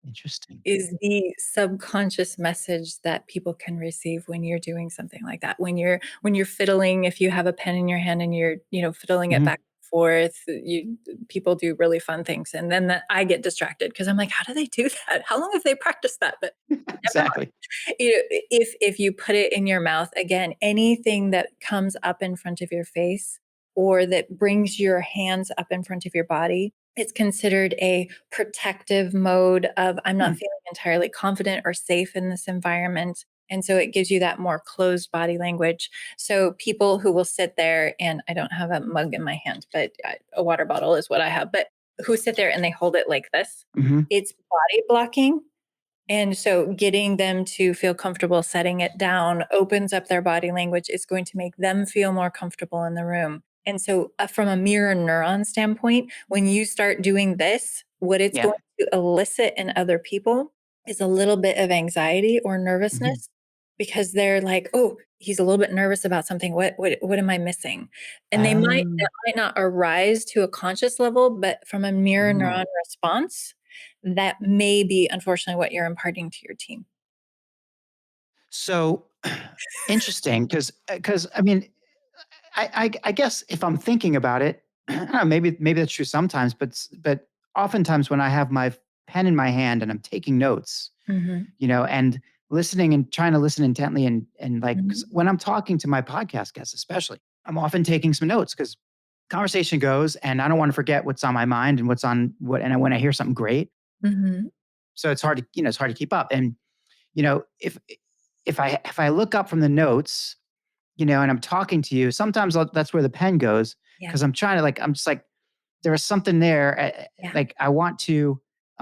Speaker 1: interesting.
Speaker 2: Is the subconscious message that people can receive when you're doing something like that. When you're fiddling, if you have a pen in your hand and you're, fiddling it
Speaker 1: Mhm.
Speaker 2: back and forth, you people do really fun things, and then I get distracted because 'cause I'm like, "How do they do that? How long have they practiced that?" But never
Speaker 1: Exactly.
Speaker 2: mind. If you put it in your mouth, again, anything that comes up in front of your face or that brings your hands up in front of your body, it's considered a protective mode of, "I'm not
Speaker 1: Hmm,
Speaker 2: feeling entirely confident or safe in this environment." And so it gives you that more closed body language. So people who will sit there, and I don't have a mug in my hand, but a water bottle is what I have, but who sit there and they hold it like this,
Speaker 1: mhm,
Speaker 2: it's body blocking, and so getting them to feel comfortable setting it down opens up their body language. It's going to make them feel more comfortable in the room. And so, from a mirror neuron standpoint, when you start doing this, what it's
Speaker 1: yeah,
Speaker 2: going to elicit in other people is a little bit of anxiety or
Speaker 1: mhm.
Speaker 2: nervousness because they're like, "Oh, he's a little bit nervous about something. What am I missing?" And
Speaker 1: Oh,
Speaker 2: that might not arise to a conscious level, but from a mirror
Speaker 1: mm.
Speaker 2: neuron response, that may be, unfortunately, what you're imparting to your team.
Speaker 1: So, interesting, because I mean, I guess if I'm thinking about it, I don't know, maybe that's true sometimes, but oftentimes when I have my pen in my hand and I'm taking notes,
Speaker 2: Mhm,
Speaker 1: and listening and trying to listen intently and like 'cause
Speaker 2: mhm.
Speaker 1: when I'm talking to my podcast guests, especially, I'm often taking some notes because conversation goes and I don't want to forget what's on my mind and what's on what and when I hear something great.
Speaker 2: Mhm.
Speaker 1: So it's hard to keep up. And if I look up from the notes, and I'm talking to you, sometimes that's where the pen goes
Speaker 2: Yeah,
Speaker 1: because I'm trying to I'm just like there was something there.
Speaker 2: yeah.
Speaker 1: Like I'm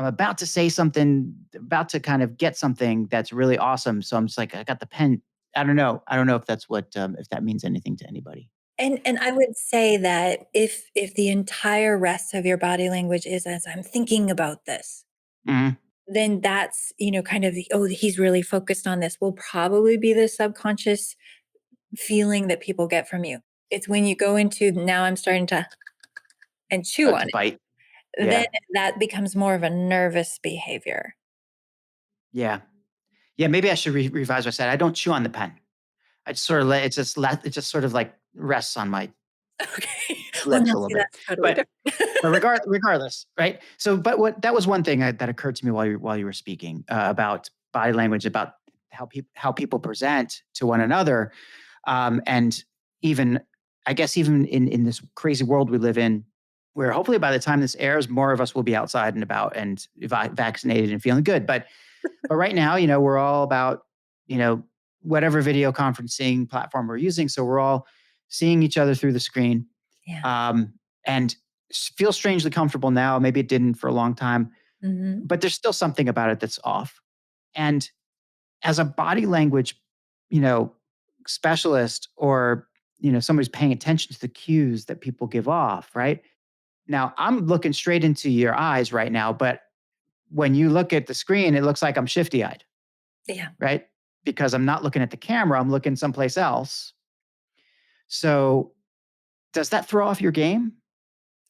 Speaker 1: about to say something, about to kind of get something that's really awesome. So I'm just like, I got the pen. I don't know. I don't know if that means anything to anybody.
Speaker 2: And I would say that if the entire rest of your body language is as I'm thinking about this,
Speaker 1: Mhm.
Speaker 2: then that's, kind of the, "Oh, he's really focused on this," will probably be the subconscious feeling that people get from you. It's when you go into, "Now I'm starting to" and chew on
Speaker 1: To bite.
Speaker 2: it, then
Speaker 1: Yeah.
Speaker 2: that becomes more of a nervous behavior.
Speaker 1: Yeah. Yeah. Maybe I should revise what I said. I don't chew on the pen. I just sort of it just sort of like rests on my
Speaker 2: Okay. Well,
Speaker 1: lips
Speaker 2: now
Speaker 1: a little
Speaker 2: see,
Speaker 1: bit.
Speaker 2: that's totally
Speaker 1: But
Speaker 2: different.
Speaker 1: regardless, right? So, but what that was one thing that occurred to me while you were speaking about body language, about how people present to one another, and even I guess even in this crazy world we live in, where hopefully by the time this airs, more of us will be outside and about and vaccinated and feeling good. But right now, we're all about, you know, whatever video conferencing platform we're using. So we're all seeing each other through the screen,
Speaker 2: Yeah.
Speaker 1: and feel strangely comfortable now. Maybe it didn't for a long time,
Speaker 2: Mhm.
Speaker 1: but there's still something about it that's off. And as a body language, you know, specialist or, somebody's paying attention to the cues that people give off, right? Now, I'm looking straight into your eyes right now, but when you look at the screen, it looks like I'm shifty eyed,
Speaker 2: Yeah.
Speaker 1: right? Because I'm not looking at the camera, I'm looking someplace else. So, does that throw off your game?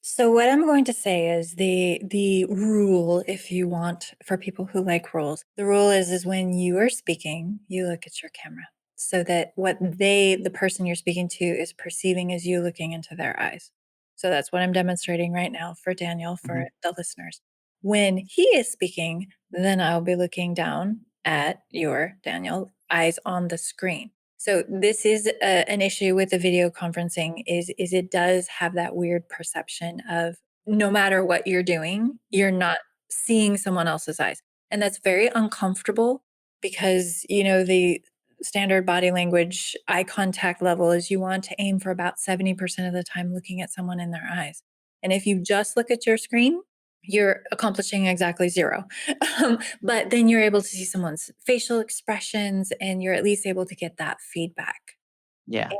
Speaker 2: So what I'm going to say is the rule, if you want, for people who like rules, the rule is when you are speaking, you look at your camera. so that the person you're speaking to, is perceiving as you looking into their eyes. So that's what I'm demonstrating right now for Daniel, for
Speaker 1: Mhm.
Speaker 2: the listeners. When he is speaking, then I'll be looking down at your Daniel eyes on the screen. So this is an issue with the video conferencing is it does have that weird perception of no matter what you're doing, you're not seeing someone else's eyes. And that's very uncomfortable because, the standard body language eye contact level is you want to aim for about 70% of the time looking at someone in their eyes. And if you just look at your screen, you're accomplishing exactly zero. But then you're able to see someone's facial expressions and you're at least able to get that feedback.
Speaker 1: Yeah.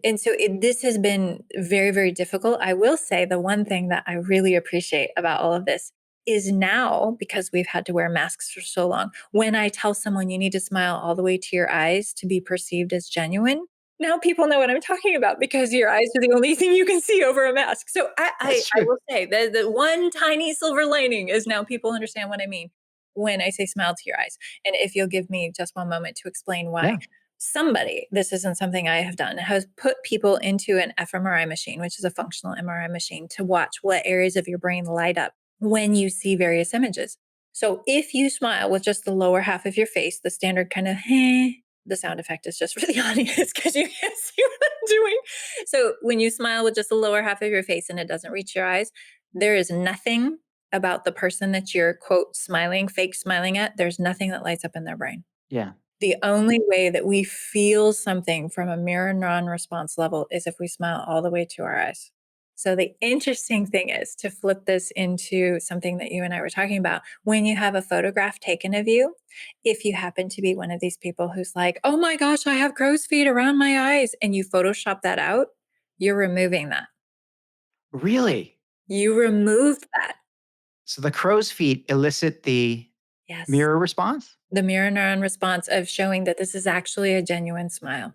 Speaker 2: And so this has been very, very difficult. I will say the one thing that I really appreciate about all of this is now, because we've had to wear masks for so long, when I tell someone you need to smile all the way to your eyes to be perceived as genuine, now people know what I'm talking about because your eyes are the only thing you can see over a mask. So
Speaker 1: That's
Speaker 2: I
Speaker 1: true.
Speaker 2: will say that the one tiny silver lining is now people understand what I mean when I say smile to your eyes. And if you'll give me just one moment to explain why.
Speaker 1: Yeah.
Speaker 2: Somebody, this isn't something I have done, has put people into an fMRI machine, which is a functional MRI machine, to watch what areas of your brain light up when you see various images. So if you smile with just the lower half of your face, the standard kind of the sound effect is just for the audience because you can't see what I'm doing. So when you smile with just the lower half of your face and it doesn't reach your eyes, there is nothing about the person that you're quote smiling, fake smiling at. There's nothing that lights up in their brain.
Speaker 1: Yeah.
Speaker 2: The only way that we feel something from a mirror neuron response level is if we smile all the way to our eyes. So, the interesting thing is to flip this into something that you and I were talking about. When you have a photograph taken of you, if you happen to be one of these people who's like, oh my gosh, I have crow's feet around my eyes, and you Photoshop that out, you're removing that.
Speaker 1: Really?
Speaker 2: You remove that.
Speaker 1: So the crow's feet elicit the
Speaker 2: Yes.
Speaker 1: mirror response?
Speaker 2: The mirror neuron response of showing that this is actually a genuine smile.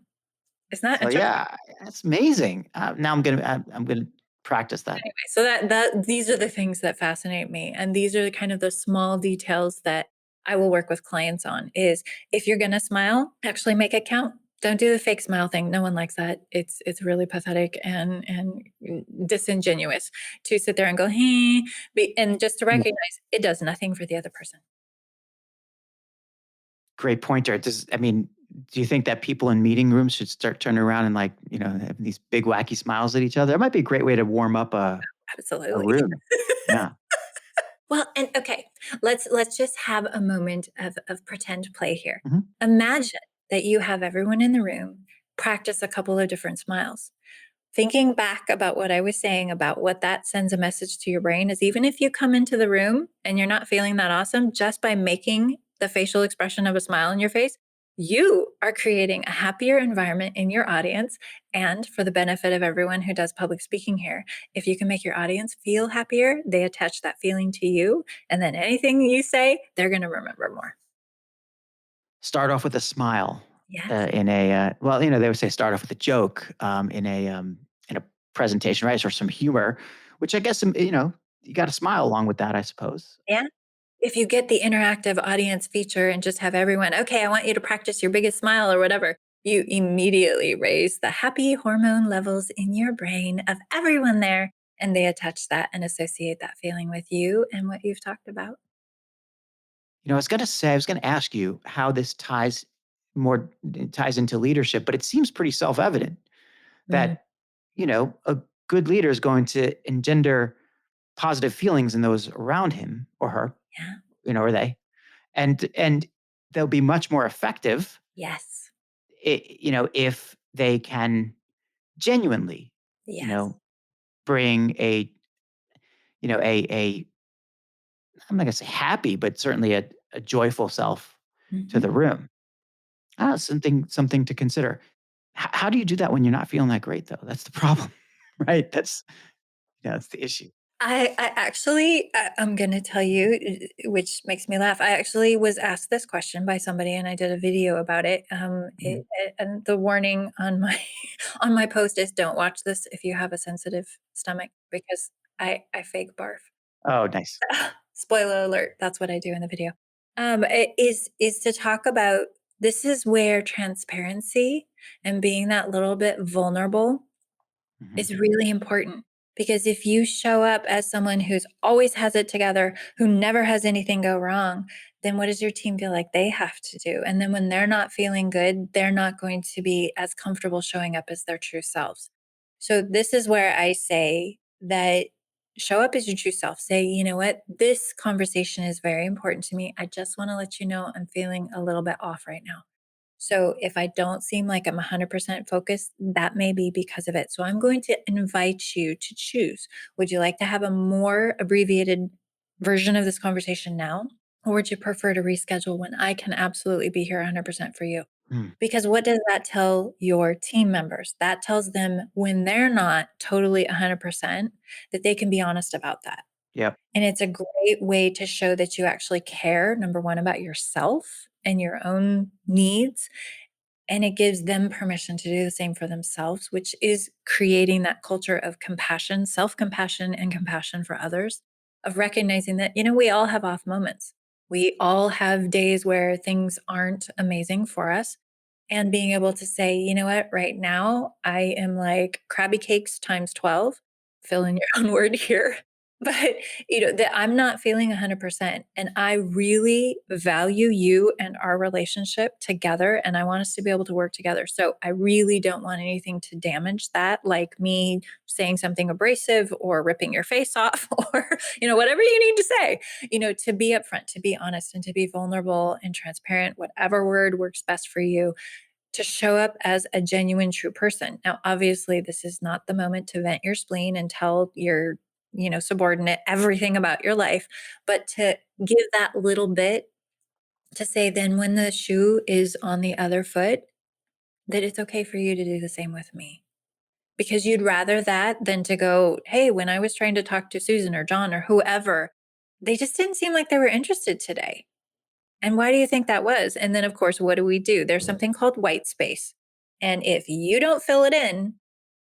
Speaker 2: Isn't that
Speaker 1: So
Speaker 2: interesting?
Speaker 1: yeah, that's amazing. Now I'm gonna practice that.
Speaker 2: Anyway, so that these are the things that fascinate me, and these are the kind of the small details that I will work with clients on. Is if you're going to smile, actually make it count. Don't do the fake smile thing. No one likes that. It's really pathetic and disingenuous to sit there and go hey, and just to
Speaker 1: Yeah.
Speaker 2: recognize it does nothing for the other person.
Speaker 1: Great pointer. Do you think that people in meeting rooms should start turning around and like, have these big wacky smiles at each other? That might be a great way to warm up a
Speaker 2: Absolutely.
Speaker 1: room. Yeah.
Speaker 2: Well, and okay, let's just have a moment of pretend play here.
Speaker 1: Mhm.
Speaker 2: Imagine that you have everyone in the room practice a couple of different smiles. Thinking back about what I was saying about what that sends a message to your brain is even if you come into the room and you're not feeling that awesome, just by making the facial expression of a smile on your face, you are creating a happier environment in your audience. And for the benefit of everyone who does public speaking here, if you can make your audience feel happier, they attach that feeling to you. And then anything you say, they're going to remember more.
Speaker 1: Start off with a smile,
Speaker 2: Yes.
Speaker 1: in a, well, they would say start off with a joke, in a presentation, right? Or some humor, which I guess, you gotta smile along with that, I suppose.
Speaker 2: Yeah. If you get the interactive audience feature and just have everyone, okay, I want you to practice your biggest smile or whatever, you immediately raise the happy hormone levels in your brain of everyone there. And they attach that and associate that feeling with you and what you've talked about.
Speaker 1: I was gonna ask you how this ties into leadership, but it seems pretty self-evident
Speaker 2: Mm,
Speaker 1: that, a good leader is going to engender positive feelings in those around him or her,
Speaker 2: yeah.
Speaker 1: or they, and they'll be much more effective,
Speaker 2: Yes.
Speaker 1: if they can genuinely, you
Speaker 2: Yes.
Speaker 1: know, bring a I'm not gonna say happy, but certainly a joyful self to
Speaker 2: Mhm.
Speaker 1: the room. Something to consider. How do you do that when you're not feeling that great though? That's the problem, right? That's the issue.
Speaker 2: I'm going to tell you, which makes me laugh. I actually was asked this question by somebody, and I did a video about it.
Speaker 1: Mhm.
Speaker 2: And the warning on my on my post is, don't watch this if you have a sensitive stomach because I fake barf.
Speaker 1: Oh, nice.
Speaker 2: Spoiler alert, that's what I do in the video. Is to talk about This is where transparency and being that little bit vulnerable
Speaker 1: Mhm.
Speaker 2: is really important, because if you show up as someone who's always has it together, who never has anything go wrong, then what does your team feel like they have to do? And then when they're not feeling good, they're not going to be as comfortable showing up as their true selves. So this is where I say that show up as your true self. Say, you know what, this conversation is very important to me. I just want to let you know I'm feeling a little bit off right now. So if I don't seem like I'm 100% focused, that may be because of it. So I'm going to invite you to choose. Would you like to have a more abbreviated version of this conversation now? Or would you prefer to reschedule when I can absolutely be here 100% for you?
Speaker 1: Mm.
Speaker 2: Because what does that tell your team members? That tells them when they're not totally 100%, that they can be honest about that.
Speaker 1: Yep.
Speaker 2: And it's a great way to show that you actually care, number one, about yourself and your own needs, and it gives them permission to do the same for themselves, which is creating that culture of compassion, self compassion, and compassion for others, of recognizing that, we all have off moments. We all have days where things aren't amazing for us. And being able to say, you know what, right now I am like Krabby Cakes times 12, fill in your own word here. But, that I'm not feeling 100%. And I really value you and our relationship together. And I want us to be able to work together. So I really don't want anything to damage that, like me saying something abrasive or ripping your face off or, whatever you need to say, to be upfront, to be honest, and to be vulnerable and transparent, whatever word works best for you, to show up as a genuine, true person. Now, obviously, this is not the moment to vent your spleen and tell your, subordinate everything about your life, but to give that little bit to say, then when the shoe is on the other foot, that it's okay for you to do the same with me. Because you'd rather that than to go, hey, when I was trying to talk to Susan or John or whoever, they just didn't seem like they were interested today. And why do you think that was? And then, of course, what do? There's something called white space. And if you don't fill it in,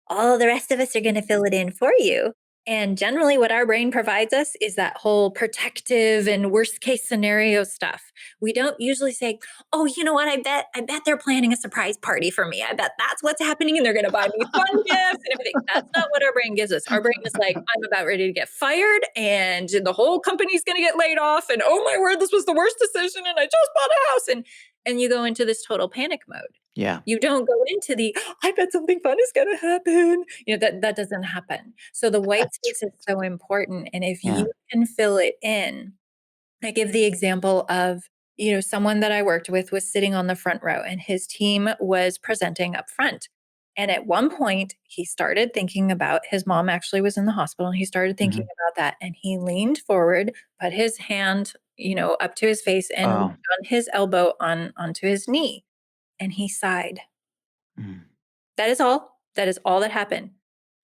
Speaker 2: all the rest of us are going to fill it in for you. And generally, what our brain provides us is that whole protective and worst case scenario stuff. We don't usually say, "Oh, you know what? I bet they're planning a surprise party for me. I bet that's what's happening, and they're going to buy me fun gifts and everything." That's not what our brain gives us. Our brain is like, "I'm about ready to get fired, and the whole company's going to get laid off, and oh my word, this was the worst decision, and I just bought a house." And you go into this total panic mode.
Speaker 1: Yeah.
Speaker 2: You don't go into the, I bet something fun is going to happen. That doesn't happen. So the white
Speaker 1: That's
Speaker 2: space is
Speaker 1: right.
Speaker 2: so important. And if
Speaker 1: Yeah.
Speaker 2: you can fill it in, I give the example of, someone that I worked with was sitting on the front row and his team was presenting up front. And at one point, he started thinking about his mom actually was in the hospital. And he started thinking
Speaker 1: Mhm.
Speaker 2: about that. And he leaned forward, put his hand, up to his face and leaned
Speaker 1: Oh.
Speaker 2: on his elbow onto his knee. And he sighed.
Speaker 1: Mm.
Speaker 2: That is all. That is all that happened.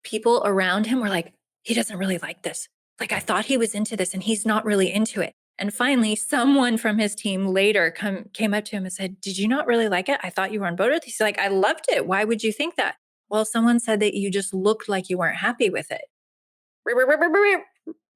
Speaker 2: People around him were like, he doesn't really like this. Like, I thought he was into this and he's not really into it. And finally, someone from his team later came up to him and said, "Did you not really like it? I thought you were on board with it." He's like, "I loved it. Why would you think that?" "Well, someone said that you just looked like you weren't happy with it."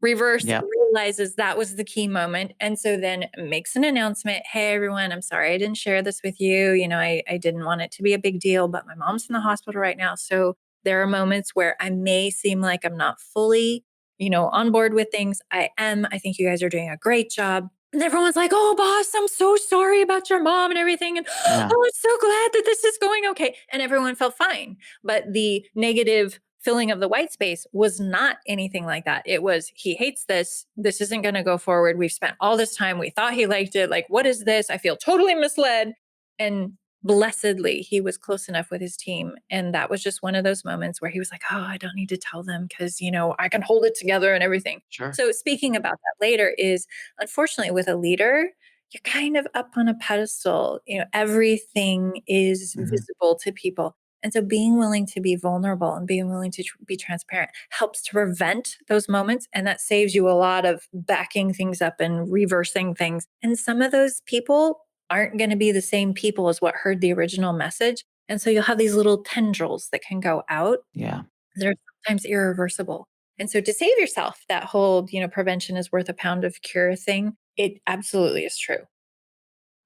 Speaker 2: Reverse
Speaker 1: Yep.
Speaker 2: realizes that was the key moment. And so then makes an announcement. "Hey, everyone, I'm sorry I didn't share this with you. I didn't want it to be a big deal, but my mom's in the hospital right now. So there are moments where I may seem like I'm not fully, on board with things. I am. I think you guys are doing a great job." And everyone's like, "Oh, boss, I'm so sorry about your mom and everything. And
Speaker 1: Yeah.
Speaker 2: oh, I'm so glad that this is going okay." And everyone felt fine. But the negative filling of the white space was not anything like that. It was, he hates this. This isn't going to go forward. We've spent all this time. We thought he liked it. Like, what is this? I feel totally misled. And blessedly, he was close enough with his team. And that was just one of those moments where he was like, "Oh, I don't need to tell them because, I can hold it together and everything."
Speaker 1: Sure.
Speaker 2: So, speaking about that later, is unfortunately with a leader, you're kind of up on a pedestal. Everything is
Speaker 1: Mhm.
Speaker 2: visible to people. And so being willing to be vulnerable and being willing to be transparent helps to prevent those moments. And that saves you a lot of backing things up and reversing things. And some of those people aren't going to be the same people as what heard the original message. And so you'll have these little tendrils that can go out.
Speaker 1: Yeah.
Speaker 2: They're sometimes irreversible. And so to save yourself, that whole, prevention is worth a pound of cure thing, it absolutely is true.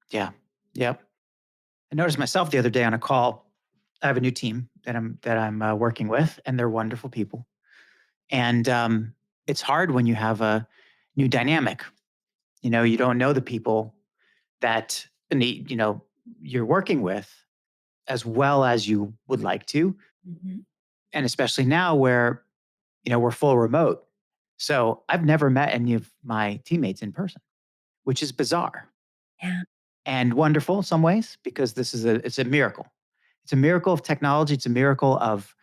Speaker 1: Yeah. Yep. I noticed myself the other day on a call. I have a new team that I'm working with, and they're wonderful people. And it's hard when you have a new dynamic. You don't know the people that you're working with as well as you would like to,
Speaker 2: Mhm.
Speaker 1: and especially now where we're full remote. So I've never met any of my teammates in person, which is bizarre
Speaker 2: Yeah.
Speaker 1: and wonderful in some ways because it's a miracle. It's a miracle of technology. It's a miracle of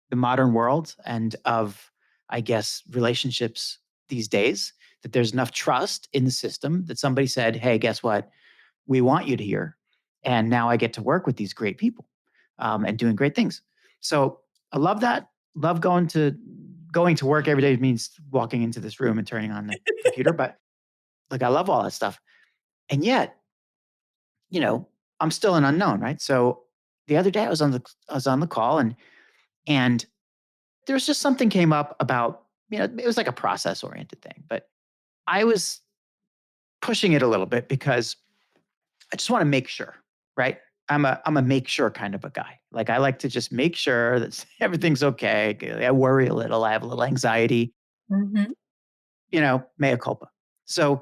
Speaker 1: the modern world and of, I guess, relationships these days, that there's enough trust in the system that somebody said, "Hey, guess what? We want you to hear." And now I get to work with these great people and doing great things. So I love that. Love going to work every day means walking into this room and turning on the computer, but like I love all that stuff. And yet, you know, I'm still an unknown, right? So the other day I was on the call and there's just something came up about, it was like a process oriented thing, but I was pushing it a little bit because I just want to make sure, right? I'm a make sure kind of a guy. Like I like to just make sure that everything's okay. I worry a little. I have a little anxiety,
Speaker 2: Mhm.
Speaker 1: mea culpa. So,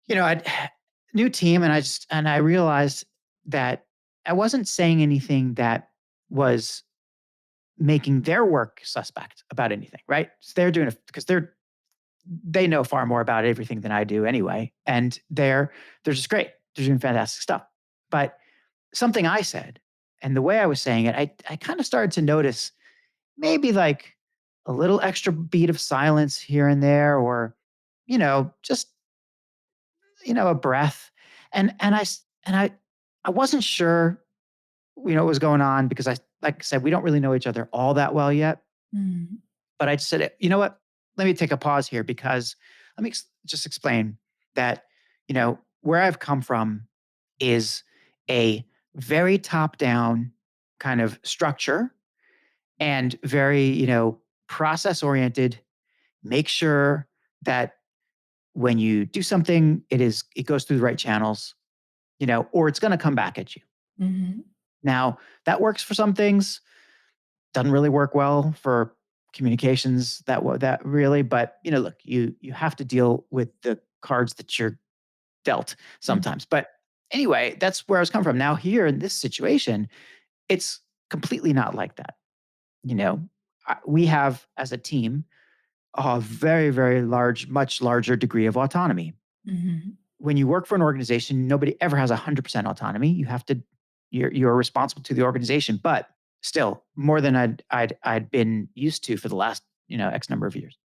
Speaker 1: I new team and I realized that I wasn't saying anything that was making their work suspect about anything, right? So they're doing it because they know far more about everything than I do anyway. And they're just great. They're doing fantastic stuff. But something I said and the way I was saying it, I kind of started to notice maybe like a little extra beat of silence here and there, or, just, a breath. And I wasn't sure, what was going on because like I said, we don't really know each other all that well yet.
Speaker 2: Mhm.
Speaker 1: But I just said, you know what? Let me take a pause here because let me just explain that, where I've come from is a very top down kind of structure and very, process oriented. Make sure that when you do something, it goes through the right channels, or it's going to come back at you.
Speaker 2: Mhm.
Speaker 1: Now, that works for some things, doesn't really work well for communications that really, but look, you have to deal with the cards that you're dealt
Speaker 2: Mhm.
Speaker 1: sometimes. But anyway, that's where I was coming from. Now here in this situation, it's completely not like that. You know, we have as a team a very, very large, much larger degree of autonomy.
Speaker 2: Mhm.
Speaker 1: When you work for an organization, nobody ever has 100% autonomy. You're responsible to the organization, but still more than I'd been used to for the last, X number of years.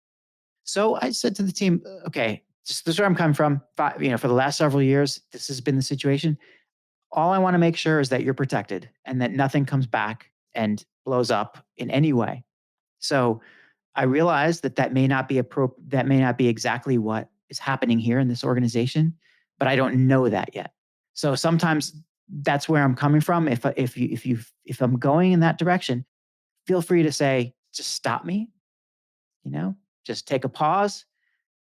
Speaker 1: So I said to the team, okay, this is where I'm coming from. For the last several years, this has been the situation. All I want to make sure is that you're protected and that nothing comes back and blows up in any way. So I realize that that may not be exactly what is happening here in this organization, but I don't know that yet. So sometimes that's where I'm coming from. If I'm going in that direction, feel free to say, just stop me, you know, just take a pause,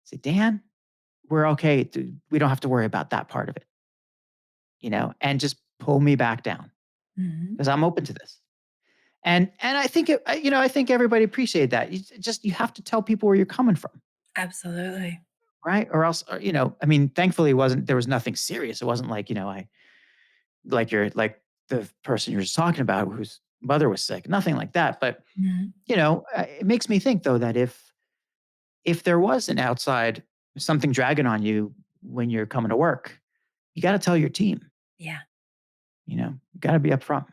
Speaker 1: say, Dan, we're okay. We don't have to worry about that part of it, and just pull me back down
Speaker 2: Mhm.
Speaker 1: because I'm open to this. And I think I think everybody appreciated that. You have to tell people where you're coming from,
Speaker 2: Absolutely.
Speaker 1: right? Or else, I mean, thankfully, there was nothing serious. It wasn't like I like the person you're just talking about whose mother was sick, nothing like that. But
Speaker 2: Mhm.
Speaker 1: it makes me think though that if there was an outside something dragging on you when you're coming to work, you got to tell your team.
Speaker 2: Yeah.
Speaker 1: You got to be upfront.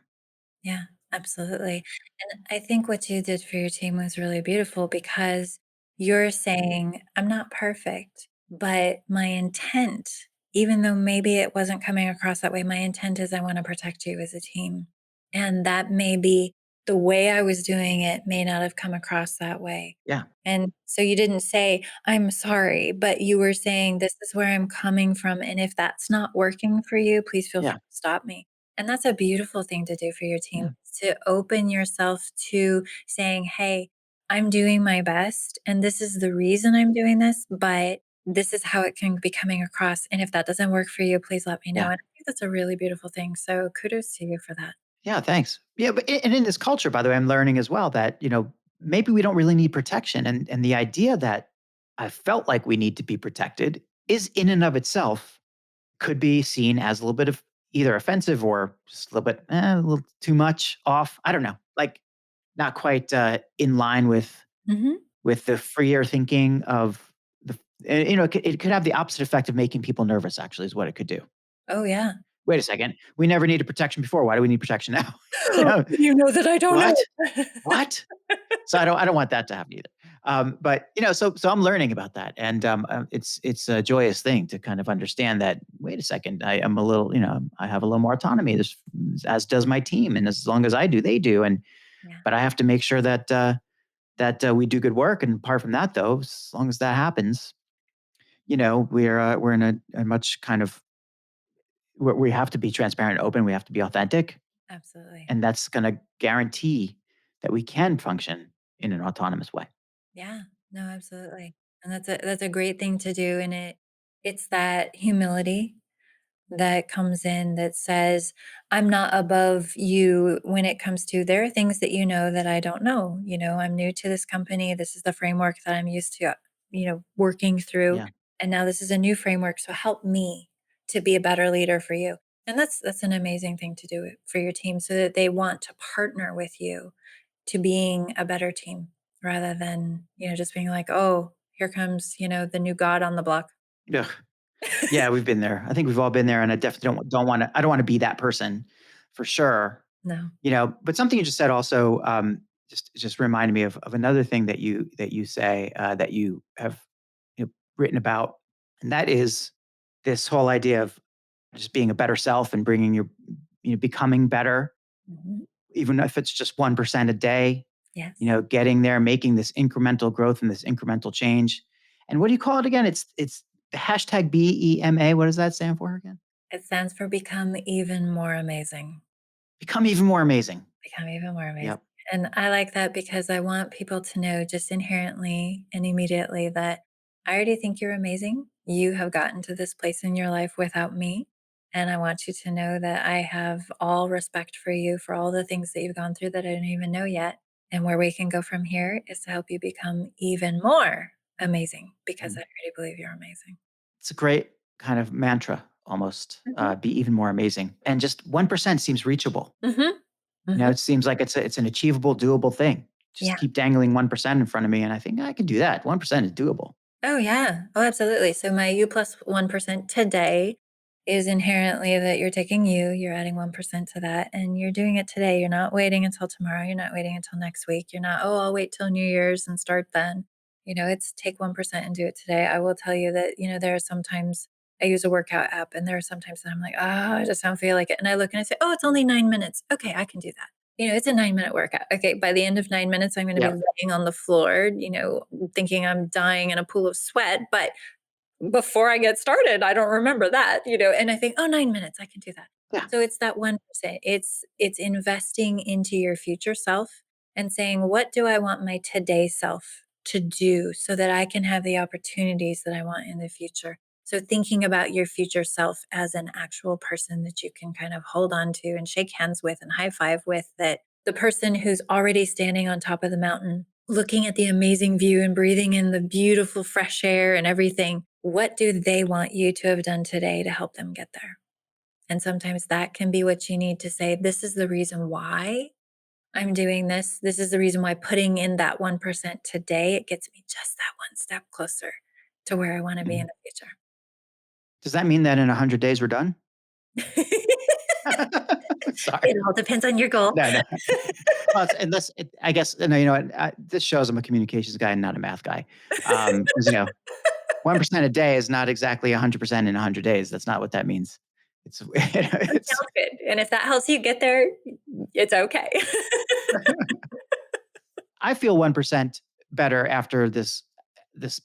Speaker 2: Yeah, absolutely. And I think what you did for your team was really beautiful because you're saying, I'm not perfect, but my intent, even though maybe it wasn't coming across that way, my intent is I want to protect you as a team. And that may be the way I was doing it may not have come across that way.
Speaker 1: Yeah,
Speaker 2: And so you didn't say, I'm sorry, but you were saying, this is where I'm coming from. And if that's not working for you, please feel free
Speaker 1: yeah,
Speaker 2: to stop me. And that's a beautiful thing to do for your team,
Speaker 1: yeah,
Speaker 2: to open yourself to saying, hey, I'm doing my best. And this is the reason I'm doing this, but this is how it can be coming across. And if that doesn't work for you, please let me know.
Speaker 1: yeah.
Speaker 2: And I think that's a really beautiful thing. So kudos to you for that.
Speaker 1: Yeah, thanks. Yeah, but and in this culture, by the way, I'm learning as well that, maybe we don't really need protection. And the idea that I felt like we need to be protected is in and of itself could be seen as a little bit of either offensive or just a little bit, a little too much off. I don't know. Like not quite in line
Speaker 2: Hmm.
Speaker 1: with the freer thinking of the it could have the opposite effect of making people nervous, actually, is what it could do.
Speaker 2: Oh, yeah.
Speaker 1: Wait a second. We never needed protection before. Why do we need protection now? you know,
Speaker 2: You know that I don't know.
Speaker 1: what? What? So I don't want that to happen either. But so I'm learning about that, and it's a joyous thing to kind of understand that. Wait a second, I am a little, I have a little more autonomy. This, as does my team, and as long as I do, they do. And
Speaker 2: Yeah,
Speaker 1: but I have to make sure that we do good work. And apart from that, though, as long as that happens, we're in a much kind of where we have to be transparent, and open. We have to be authentic,
Speaker 2: absolutely.
Speaker 1: and that's going to guarantee that we can function in an autonomous way.
Speaker 2: Yeah. No, absolutely. And that's a great thing to do, and it's that humility that comes in that says, I'm not above you when it comes to there are things that you know that I don't know. I'm new to this company. This is the framework that I'm used to, working through.
Speaker 1: Yeah.
Speaker 2: And now this is a new framework. So help me to be a better leader for you. And that's an amazing thing to do for your team so that they want to partner with you to being a better team rather than, just being like, oh, here comes, the new god on the block.
Speaker 1: Ugh. Yeah, we've been there. I think we've all been there, and I definitely don't want to. I don't want to be that person, for sure.
Speaker 2: No.
Speaker 1: But something you just said also just reminded me of another thing that you say that you have written about, and that is this whole idea of just being a better self and bringing your becoming better,
Speaker 2: Mhm.
Speaker 1: even if it's just 1% a day.
Speaker 2: Yes.
Speaker 1: Getting there, making this incremental growth and this incremental change. And what do you call it again? It's the hashtag BEMA. What does that stand for again?
Speaker 2: It stands for become even more amazing.
Speaker 1: Become even more amazing.
Speaker 2: Become even more amazing.
Speaker 1: Yep.
Speaker 2: And I like that because I want people to know just inherently and immediately that I already think you're amazing. You have gotten to this place in your life without me. And I want you to know that I have all respect for you for all the things that you've gone through that I don't even know yet. And where we can go from here is to help you become even more amazing because I
Speaker 1: Mm.
Speaker 2: already believe you're amazing.
Speaker 1: It's a great kind of mantra almost.
Speaker 2: Mhm.
Speaker 1: Be even more amazing. And just 1% seems reachable.
Speaker 2: Mhm. Mhm.
Speaker 1: It seems like it's an achievable, doable thing. Just
Speaker 2: Yeah.
Speaker 1: keep dangling 1% in front of me, and I think I can do that. 1% is doable.
Speaker 2: Oh, yeah. Oh, absolutely. So my you plus 1% today is inherently that you're taking you're adding 1% to that, and you're doing it today. You're not waiting until tomorrow. You're not waiting until next week. You're not, oh, I'll wait till New Year's and start then. It's take 1% and do it today. I will tell you that, there are sometimes I use a workout app, and there are sometimes that I'm like, I just don't feel like it. And I look and I say, oh, it's only 9 minutes. Okay, I can do that. It's a 9-minute workout. Okay, by the end of 9 minutes, I'm going to be
Speaker 1: Yeah.
Speaker 2: laying on the floor, thinking I'm dying in a pool of sweat. But before I get started, I don't remember that, and I think, oh, 9 minutes, I can do that.
Speaker 1: Yeah.
Speaker 2: So it's that 1%. It's investing into your future self and saying, what do I want my today self to do so that I can have the opportunities that I want in the future? So thinking about your future self as an actual person that you can kind of hold on to and shake hands with and high five with, that the person who's already standing on top of the mountain, looking at the amazing view and breathing in the beautiful fresh air and everything, what do they want you to have done today to help them get there? And sometimes that can be what you need to say. This is the reason why I'm doing this. This is the reason why putting in that 1% today, it gets me just that one step closer to where I want to be in
Speaker 1: Mhm.
Speaker 2: the future.
Speaker 1: Does that mean that in 100 days we're done? Sorry.
Speaker 2: It all depends on your goal.
Speaker 1: No, no. Well, I guess, no, this shows I'm a communications guy and not a math guy. 'Cause, 1% a day is not exactly 100% in 100 days. That's not what that means. It's,
Speaker 2: It sounds good. And if that helps you get there, it's okay.
Speaker 1: I feel 1% better after this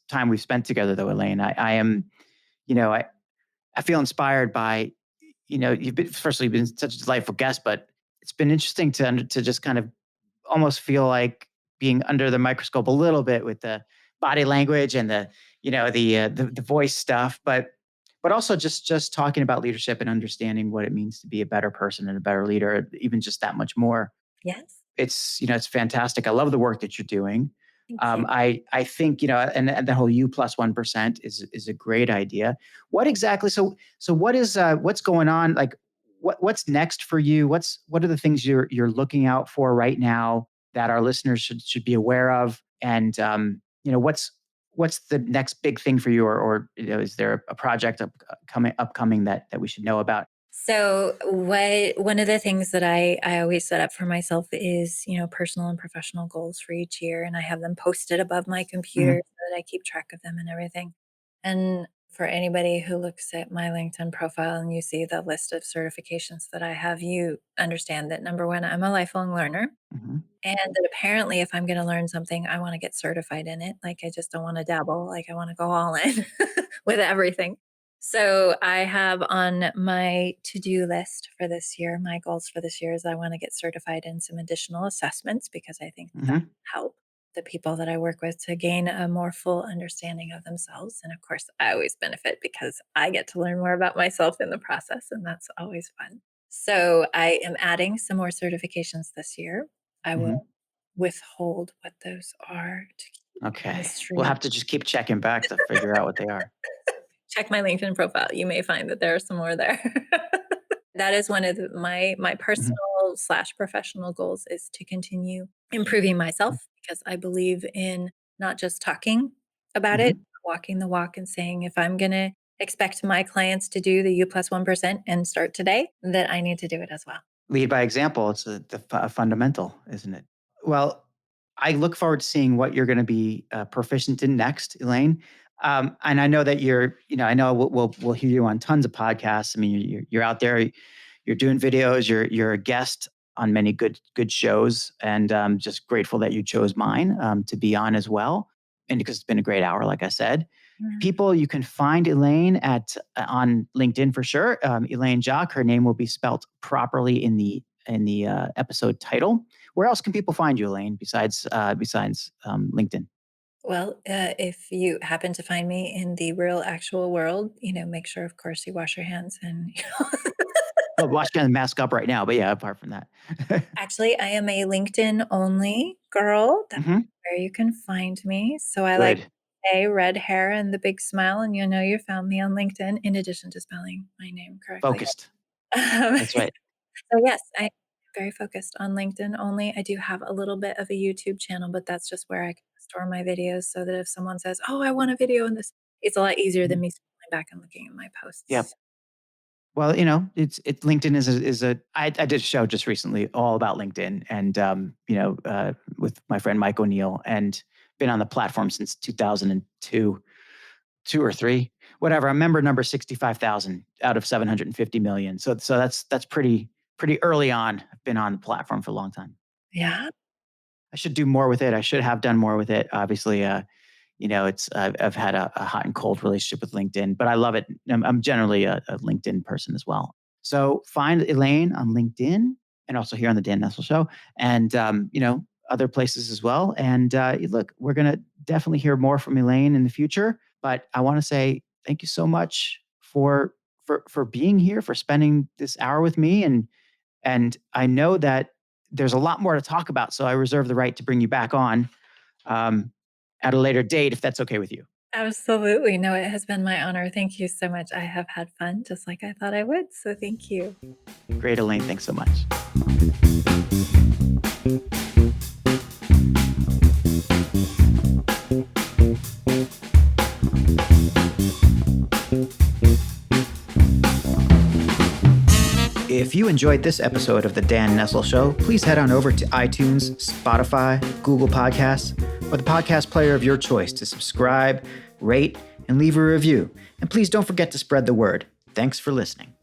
Speaker 1: time we've spent together, though, Elaine. I am, you know, I feel inspired by, you've been, firstly, you've been such a delightful guest, but it's been interesting to just kind of almost feel like being under the microscope a little bit with the body language and the voice stuff. But but also just talking about leadership and understanding what it means to be a better person and a better leader, even just that much more.
Speaker 2: Yes.
Speaker 1: It's fantastic. I love the work that you're doing.
Speaker 2: Thank you.
Speaker 1: I think, and the whole U plus 1% is a great idea. What exactly? So what is what's going on? Like what's next for you? What are the things you're looking out for right now that our listeners should be aware of? And what's the next big thing for you, or is there a project upcoming that we should know about?
Speaker 2: So what one of the things that I always set up for myself is, personal and professional goals for each year. And I have them posted above my computer
Speaker 1: Hmm.
Speaker 2: so that I keep track of them and everything. And for anybody who looks at my LinkedIn profile and you see the list of certifications that I have, you understand that number one, I'm a lifelong learner.
Speaker 1: Hmm.
Speaker 2: And that apparently, if I'm going to learn something, I want to get certified in it. Like, I just don't want to dabble. Like, I want to go all in with everything. So, I have on my to do list for this year, my goals for this year is I want to get certified in some additional assessments because I think that
Speaker 1: Hmm.
Speaker 2: will help the people that I work with to gain a more full understanding of themselves. And of course, I always benefit because I get to learn more about myself in the process. And that's always fun. So, I am adding some more certifications this year. I
Speaker 1: Hmm.
Speaker 2: will withhold what those are to keep
Speaker 1: Okay. We'll
Speaker 2: mystery.
Speaker 1: have to just keep checking back to figure out what they are.
Speaker 2: Check my LinkedIn profile. You may find that there are some more there. That is one of my
Speaker 1: Mhm,
Speaker 2: personal slash professional goals is to continue improving
Speaker 1: mhm,
Speaker 2: myself because I believe in not just talking about it,
Speaker 1: mhm.
Speaker 2: walking the walk and saying if I'm going to expect my clients to do the U plus 1% and start today, that I need to do it as well.
Speaker 1: Lead by example. It's a fundamental, isn't it? Well, I look forward to seeing what you're going to be proficient in next, Elaine. And I know that I know we'll hear you on tons of podcasts. I mean, you're out there, you're doing videos, you're a guest on many good shows, and just grateful that you chose mine to be on as well. And because it's been a great hour, like I said.
Speaker 2: Mm.
Speaker 1: People, you can find Elaine at on LinkedIn for sure. Elaine Jacques. Her name will be spelt properly in the episode title. Where else can people find you, Elaine, besides LinkedIn?
Speaker 2: Well, if you happen to find me in the real actual world, make sure, of course, you wash your hands and
Speaker 1: Well, watching the mask up right now, but yeah, apart from that.
Speaker 2: actually, I am a LinkedIn only girl. That's
Speaker 1: Hmm.
Speaker 2: where you can find me. So I like
Speaker 1: Good,
Speaker 2: a red hair and the big smile, and you know you found me on LinkedIn, in addition to spelling my name correctly.
Speaker 1: focused.
Speaker 2: Um,
Speaker 1: That's right.
Speaker 2: so yes, I'm very focused on LinkedIn only. I do have a little bit of a YouTube channel, but that's just where I can store my videos so that if someone says, "Oh, I want a video on this," it's a lot easier than
Speaker 1: Mhm.
Speaker 2: me scrolling back and looking at my
Speaker 1: Yep.
Speaker 2: posts.
Speaker 1: Well, it's LinkedIn is a. I did a show just recently all about LinkedIn, and with my friend Mike O'Neill, and been on the platform since 2002, two or three, whatever. I'm member number 65,000 out of 750 million. So that's pretty early on. I've been on the platform for a long time.
Speaker 2: Yeah.
Speaker 1: I should do more with it. I should have done more with it. Obviously, it's I've had a hot and cold relationship with LinkedIn, but I love it. I'm generally a LinkedIn person as well. So find Elaine on LinkedIn and also here on the Dan Nessel Show, and other places as well. And look, we're gonna definitely hear more from Elaine in the future. But I want to say thank you so much for being here, for spending this hour with me, and I know that there's a lot more to talk about. So I reserve the right to bring you back on um, at a later date, if that's okay with you.
Speaker 2: Absolutely. No, it has been my honor. Thank you so much. I have had fun just like I thought I would. So thank you.
Speaker 1: Great, Elaine. Thanks so much. If you enjoyed this episode of The Dan Nessel Show, please head on over to iTunes, Spotify, Google Podcasts, or the podcast player of your choice to subscribe, rate, and leave a review. And please don't forget to spread the word. Thanks for listening.